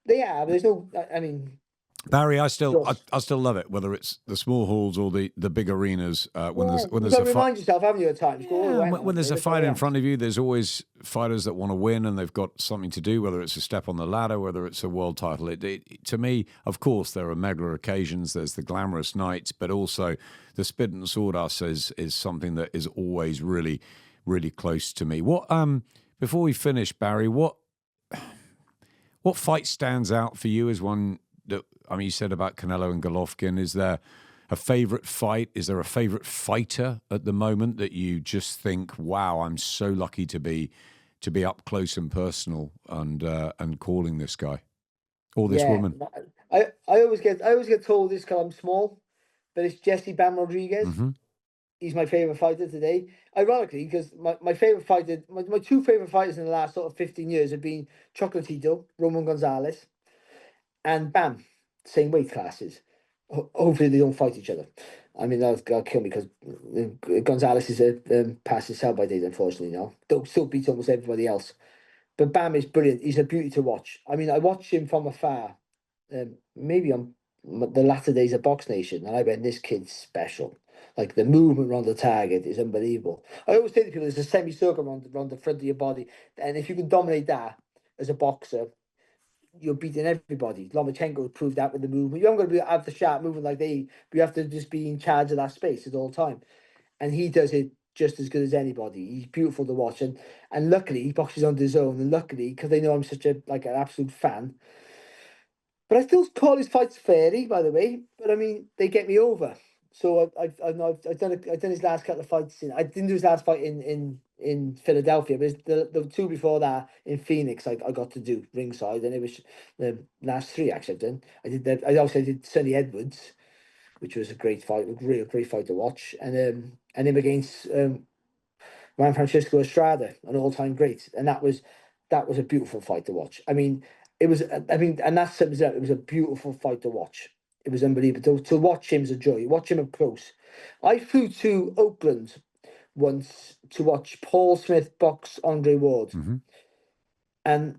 they are, but there's no. I mean. Barry, I still love it, whether it's the small halls or the big arenas. When there's a remind yourself, haven't you, at times? When there's a fight in front of you, there's always fighters that want to win, and they've got something to do. Whether it's a step on the ladder, whether it's a world title. To me, of course, there are mega occasions. There's the glamorous nights, but also the spit and sawdust is something that is always really, really close to me. What before we finish, Barry, what fight stands out for you as one that? I mean, you said about Canelo and Golovkin. Is there a favorite fight? Is there a favorite fighter at the moment that you just think, wow, I'm so lucky to be up close and personal and calling this guy or this woman? I always get told this because I'm small, but it's Jesse Bam Rodriguez. Mm-hmm. He's my favorite fighter today. Ironically, because my favorite fighter, my two favorite fighters in the last sort of 15 years have been Chocolatito, Roman Gonzalez, and Bam. Same weight classes. Hopefully they don't fight each other. I mean, that'll kill me, because Gonzalez is past his sell by date, unfortunately now. Though still beats almost everybody else. But Bam is brilliant. He's a beauty to watch. I mean, I watched him from afar, maybe on the latter days of Box Nation, and I went, this kid's special. Like, the movement around the target is unbelievable. I always say to people, there's a semicircle around the front of your body, and if you can dominate that as a boxer, you're beating everybody. Lomachenko proved that with the movement. You haven't got to have the sharp movement like they, but you have to just be in charge of that space at all time. And he does it just as good as anybody. He's beautiful to watch, and luckily he boxes on his own, and luckily, because they know I'm such an absolute fan. But I still call his fights fairy, by the way. But I mean, they get me over. So I've done his last couple of fights. I didn't do his last fight in Philadelphia, but the two before that in Phoenix, I got to do ringside, and it was the last three actually I've done. I also did Sonny Edwards, which was a great fight, a real great fight to watch, and him against Juan Francisco Estrada, an all-time great, and that was a beautiful fight to watch. I mean, and that sums it up. It was a beautiful fight to watch. It was unbelievable. To watch him is a joy. Watch him up close. I flew to Oakland once to watch Paul Smith box Andre Ward. Mm-hmm. And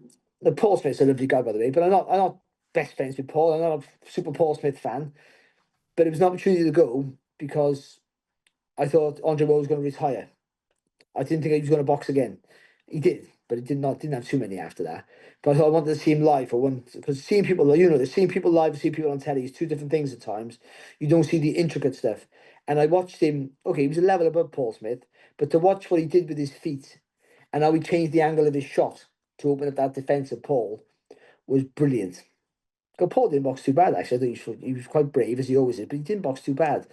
Paul Smith's a lovely guy, by the way, but I'm not best friends with Paul. I'm not a super Paul Smith fan. But it was an opportunity to go because I thought Andre Ward was going to retire. I didn't think he was going to box again. He did, but it didn't have too many after that. But I thought I wanted to see him live because seeing people, seeing people live and seeing people on telly is two different things at times. You don't see the intricate stuff. And I watched him. Okay, he was a level above Paul Smith, but to watch what he did with his feet and how he changed the angle of his shot to open up that defense of Paul was brilliant. Paul didn't box too bad, actually. I think he was quite brave, as he always is, but he didn't box too bad.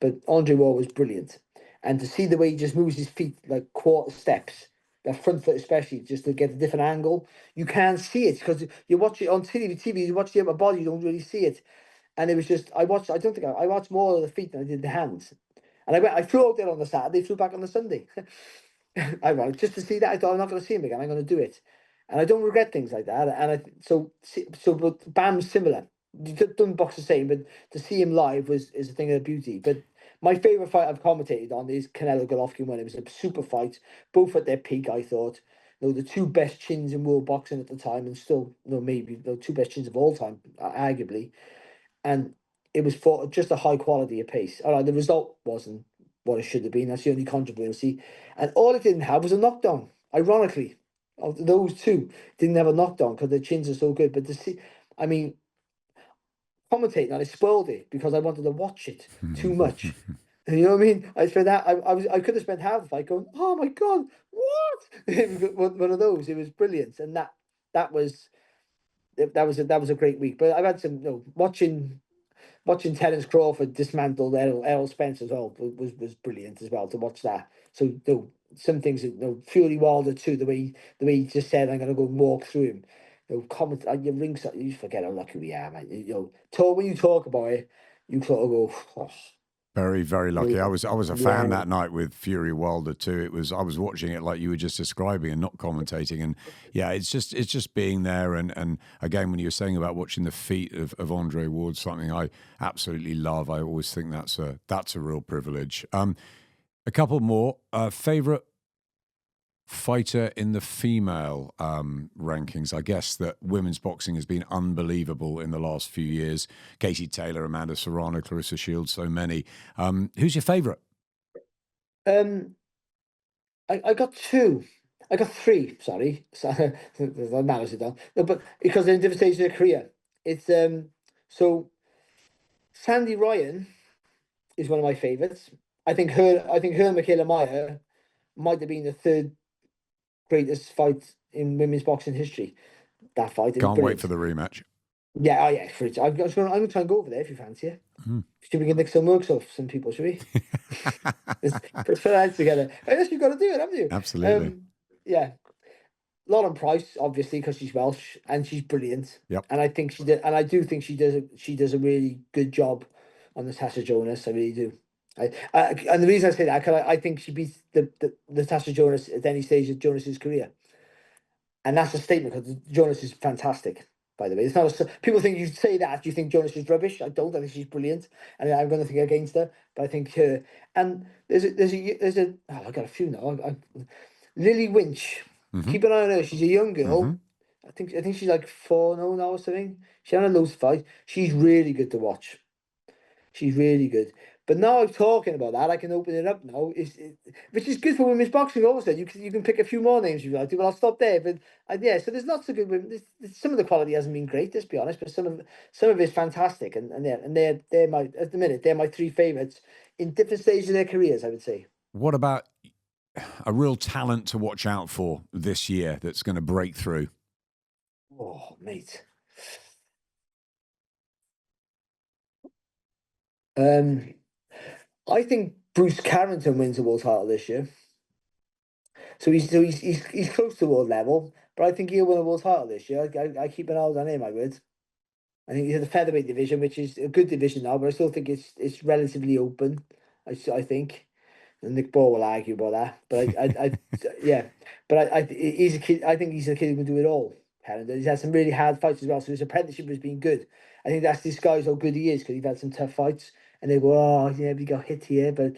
But Andre Ward was brilliant. And to see the way he just moves his feet like quarter steps, that front foot especially, just to get a different angle, you can't see it because you watch it on TV, you watch the upper body, you don't really see it. And it was just, I watched more of the feet than I did the hands. And I flew out there on the Saturday, flew back on the Sunday. I went just to see that. I thought, I'm not going to see him again, I'm going to do it. And I don't regret things like that. And but Bam's similar. He doesn't box the same, but to see him live is a thing of beauty. But my favourite fight I've commentated on is Canelo Golovkin when it was a super fight, both at their peak, I thought. The two best chins in world boxing at the time, and still, maybe the two best chins of all time, arguably. And it was for just a high quality of pace. All right, the result wasn't what it should have been. That's the only controversy. And all it didn't have was a knockdown, ironically. Of those two, didn't have a knockdown because their chins are so good. But to see, I mean, commentating on it spoiled it because I wanted to watch it too much. You know what I mean? I could have spent half the fight going, oh my God, what? One of those. It was brilliant. And that was that was a great week. But I've had some, watching Terence Crawford dismantle Errol Spence as well was brilliant as well to watch that. So some things, Fury Wilder too, the way he just said, I'm gonna go and walk through him. Comment your rings, you forget how lucky we are, man. When you talk about it, you sort of go, oh, Very, very lucky. I was a fan yeah. that night with Fury Wilder too. I was watching it like you were just describing and not commentating. And yeah, it's just being there. And again, when you were saying about watching the feat of Andre Ward, something I absolutely love. I always think that's a real privilege. A couple more. Favorite fighter in the female rankings. I guess that women's boxing has been unbelievable in the last few years. Katie Taylor, Amanda Serrano, Clarissa Shields, so many. Who's your favorite? I got two. I got three. Sorry, so that narrows it down. No, but because they're in different stages of their career, it's so Sandy Ryan is one of my favourites. I think her and Michaela Meyer might have been the third greatest fight in women's boxing history. That fight, it was Can't wait brilliant. for the rematch. Yeah, oh yeah, I'm gonna try and go over there if you fancy it. Should we get nick some works off some people? Should we? Let's put our heads together. I guess you've got to do it, haven't you? Absolutely. Yeah. Lauren Price, obviously, because she's Welsh and she's brilliant. Yep. And I think she did, and I do think she does a really good job on Natasha Jonas. I really do. And the reason I say that, because I think she beats the Natasha Jonas at any stage of Jonas's career, and that's a statement because Jonas is fantastic. By the way, it's not people think you say that you think Jonas is rubbish. I don't. I think she's brilliant, and I'm going to think against her. But I think her and there's a oh, I got a few now. Lily Winch. Keep an eye on her. She's a young girl. I think she's like 4-0 now or something. She had a loose fight. She's really good to watch. She's really good. But now I'm talking about that, I can open it up now. Which is good for women's boxing. Also, you can pick a few more names if you like to. But I'll stop there. But yeah, so there's lots of good women. Some of the quality hasn't been great, let's be honest. But some of it's fantastic. And they're my at the minute they're my three favourites in different stages of their careers, I would say. What about a real talent to watch out for this year that's going to break through? Oh, mate. I think Bruce Carrington wins the world title this year. So he's close to world level, but I think he'll win a world title this year. I keep an eye on him, I would. I think he's in the featherweight division, which is a good division now, but I still think it's relatively open. I think, and Nick Ball will argue about that, but yeah, but he's a kid. I think he's a kid who can do it all. Carrington. He's had some really hard fights as well, so his apprenticeship has been good. I think that's disguised how good he is because he's had some tough fights, and they go, oh yeah, we got hit here, but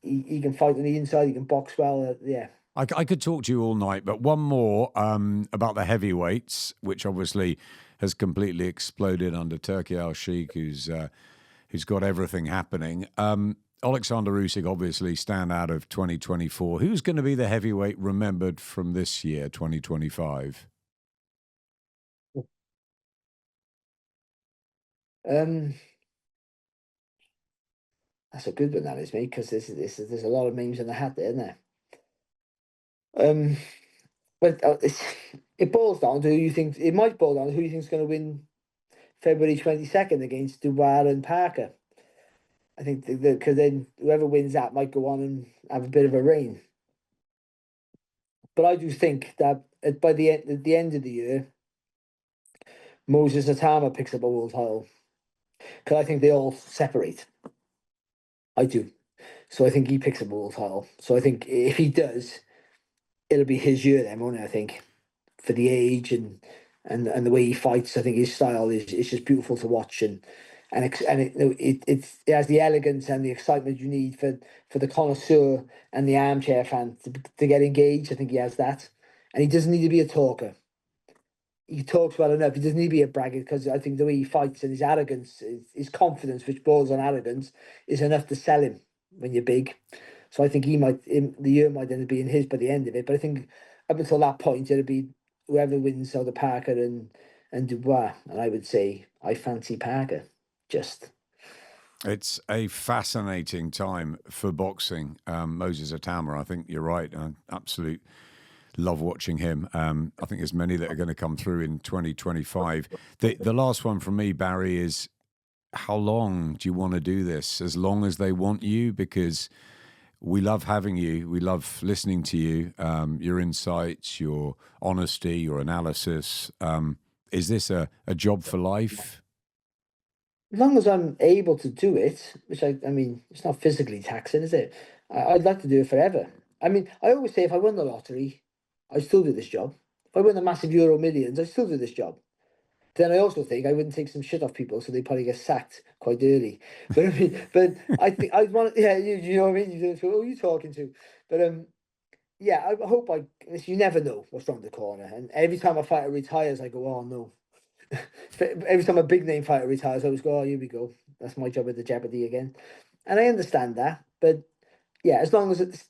he can fight on the inside. He can box well. Yeah. I could talk to you all night, but one more about the heavyweights, which obviously has completely exploded under Turki Al-Sheikh, who's got everything happening. Alexander Usyk, obviously, standout of 2024. Who's going to be the heavyweight remembered from this year, 2025? That's a good one, that is, mate, because there's a lot of memes in the hat there, isn't there? But it boils down to who you think. It might boil down to who you think's going to win February 22nd against Dubois and Parker. I think because then whoever wins that might go on and have a bit of a reign. But I do think that by at the end of the year, Moses Atama picks up a world title because I think they all separate. I do. So I think he picks up a world title. So I think if he does, it'll be his year then, won't it? I think for the age and the way he fights, I think his style is just beautiful to watch it has the elegance and the excitement you need for the connoisseur and the armchair fan to get engaged. I think he has that, and he doesn't need to be a talker. He talks well enough. He doesn't need to be a braggart because I think the way he fights and his arrogance, his confidence, which borders on arrogance, is enough to sell him when you're big. So I think the year might end up being his by the end of it. But I think up until that point, it'll be whoever wins either Parker and Dubois. And I would say I fancy Parker. Just. It's a fascinating time for boxing. Moses Atama, I think you're right. Absolute love watching him. I think there's many that are going to come through in 2025. The last one from me, Barry, is how long do you want to do this? As long as they want you, because we love having you. We love listening to you, your insights, your honesty, your analysis. Is this a job for life? As long as I'm able to do it, which I mean, it's not physically taxing, is it? I'd like to do it forever. I mean, I always say if I won the lottery, I'd still do this job. If I win the massive Euro Millions, I'd still do this job. Then I also think I wouldn't take some shit off people, so they probably get sacked quite early. But I mean, but I think I'd want, yeah, you know what I mean. You don't feel, who are you talking to? But yeah, I hope you never know what's around the corner. And every time a fighter retires, I go, oh no. Every time a big name fighter retires, I always go, oh, here we go. That's my job at the Jeopardy again. And I understand that, but yeah, as long as it's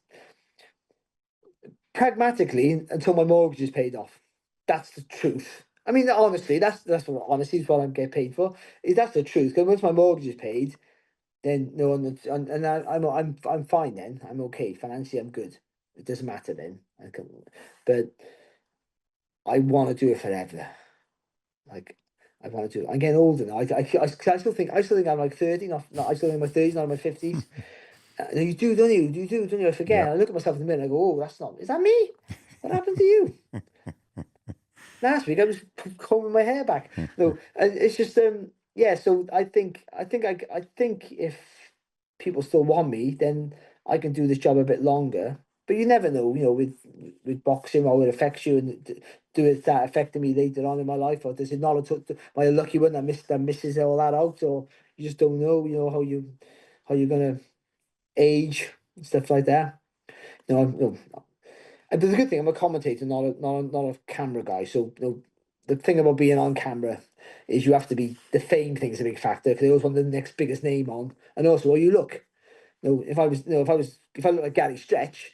pragmatically until my mortgage is paid off, that's the truth. I mean, honestly, that's what honesty is what I'm getting paid for. Is that's the truth? Because once my mortgage is paid, then no, I'm fine. Then I'm okay financially. I'm good. It doesn't matter then. But I want to do it forever. Like I want to do it. I'm getting older now. I still think I'm like 30. Not I still think in my 30s, not in my 50s. You do, don't you? You do, don't you? I forget. Yep. I look at myself in the mirror and I go, oh, that's not. Is that me? What happened to you? Last week I was combing my hair back. No, and it's just yeah. So I think if people still want me, then I can do this job a bit longer. But you never know, you know, with boxing, how it affects you, and do it that affecting me later on in my life, or does it not? Am I a lucky one that misses all that out, or you just don't know, you know, how you're gonna age and stuff like that. No, and the good thing, I'm a commentator, not a camera guy. So the thing about being on camera is you have to be the fame thing's a big factor because they always want the next biggest name on, and also how you look. If I was, if I look like Gary Stretch,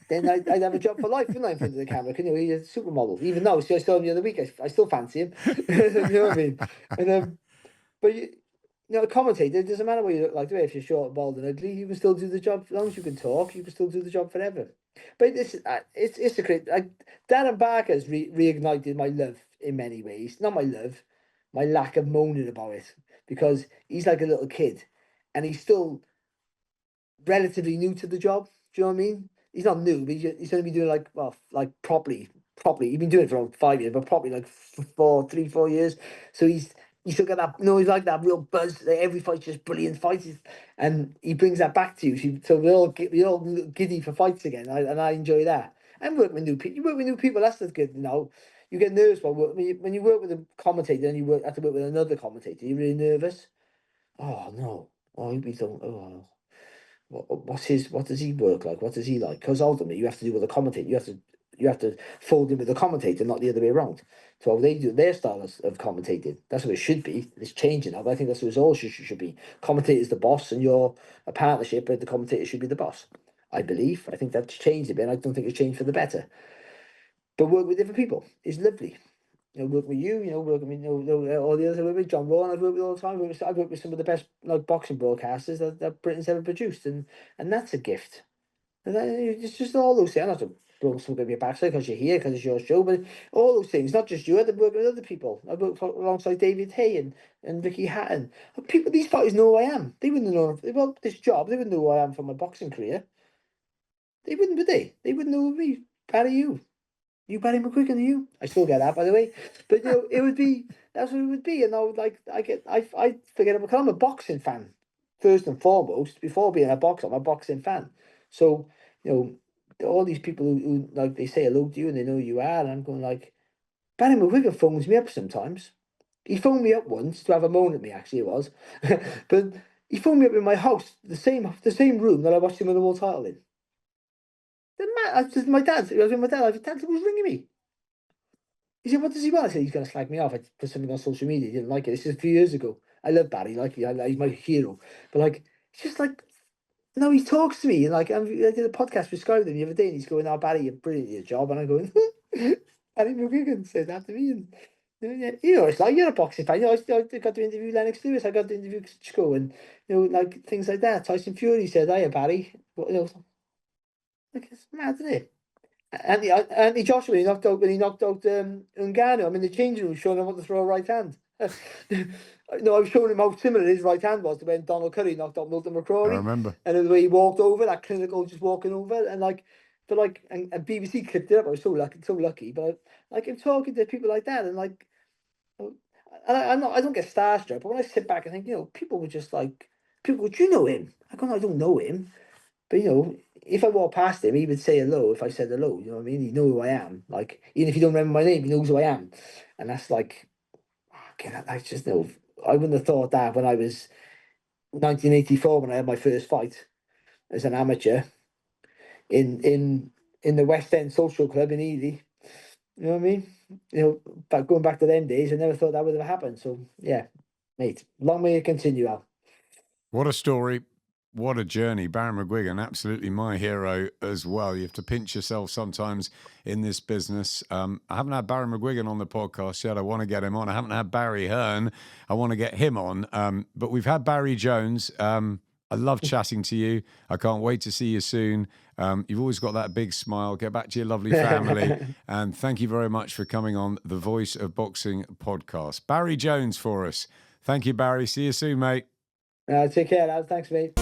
then I'd have a job for life, wouldn't I, in front of the camera? Can you? He's a supermodel. Even though I saw him the other week, I still fancy him. You know what I mean? And but a commentator, it doesn't matter what you look like, do it? If you're short, bald, and ugly, you can still do the job. As long as you can talk, you can still do the job forever. But it's a great. Darren Barker's reignited my love in many ways. Not my love, my lack of moaning about it, because he's like a little kid, and he's still relatively new to the job. Do you know what I mean? He's not new, but he's going to be doing like properly. He's been doing it for 5 years, but probably like 4 years. So he's still got that. No, he's like that real buzz. Like every fight's just brilliant fights, and he brings that back to you. So we all giddy for fights again, and I enjoy that. And work with new people. You work with new people. That's the good. You know, you get nervous when you work with a commentator and have to work with another commentator. You're really nervous. Oh no! Oh, we don't. Oh, what does he work like? What does he like? Because ultimately you have to do with the commentator. You have to fold in with the commentator, not the other way around. So they do their style of commentating. That's what it should be. It's changing now, but I think that's what it all should be. Commentator is the boss, and you're a partnership, but the commentator should be the boss. I believe. I think that's changed a bit. I don't think it's changed for the better. But work with different people is lovely. Work with you, work with all the others I work with, John Raw, I've worked with all the time. I've worked with some of the best boxing broadcasters that Britain's ever produced, and that's a gift. And then it's just all those things. I'm not to blow smoke up your backside because you're here, because it's your show, but all those things, not just you. I've worked with other people. I've worked alongside David Hay and Ricky Hatton. People, these fighters know who I am. They wouldn't know about this job. They wouldn't know who I am from my boxing career. They wouldn't, would they? They wouldn't know me. Barry, you Barry McQuicken, you? I still get that, by the way. But it would be that's what it would be, and I would I forget it because I'm a boxing fan first and foremost. Before being a boxer, I'm a boxing fan. So all these people who like they say hello to you and they know who you are, and I'm going like Barry McQuicken phones me up sometimes. He phoned me up once to have a moan at me. Actually, it was, but he phoned me up in my house, the same room that I watched him win the world title in. My dad. I was with my dad. Dad was ringing me. He said, "What does he want?" I said, "He's going to slag me off. I put something on social media. He didn't like it. This is a few years ago. I love Barry. He's my hero. But it's just no, he talks to me. And I did a podcast with Sky with him the other day, and he's going, "Oh, Barry, you're brilliant at your job." And I'm going, Barry McGuigan said that to me. And it's like you're a boxing fan. I got to interview Lennox Lewis. I got to interview Klitschko, and things like that. Tyson Fury said, "Hiya, Barry." It's mad, isn't it? Anthony Joshua, when he knocked out Ngannou. I'm in the changing room showing him how to throw a right hand. No, I was showing him how similar his right hand was to when Donald Curry knocked out Milton I McCrory. remember. And the way he walked over, that clinical just walking over, and and BBC clipped it up. I was so lucky. But I'm talking to people like that, and I don't get starstruck, but when I sit back and think, people were just like, people, do you know him? I go, no, I don't know him. But if I walk past him, he would say hello if I said hello. You know what I mean? He know who I am. Like, even if you don't remember my name, he knows who I am. And that's like, okay, that's just I wouldn't have thought that when I was 1984 when I had my first fight as an amateur in the West End Social Club in Ely. You know what I mean? Going back to them days, I never thought that would have happened. So yeah, mate, long may it continue, Al. What a story. What a journey. Barry McGuigan, absolutely my hero as well. You have to pinch yourself sometimes in this business. I haven't had Barry McGuigan on the podcast yet. I want to get him on. I haven't had Barry Hearn. I want to get him on. But we've had Barry Jones. I love chatting to you. I can't wait to see you soon. You've always got that big smile. Get back to your lovely family. And thank you very much for coming on the Voice of Boxing podcast. Barry Jones for us. Thank you, Barry. See you soon, mate. Take care, lad. Thanks, mate.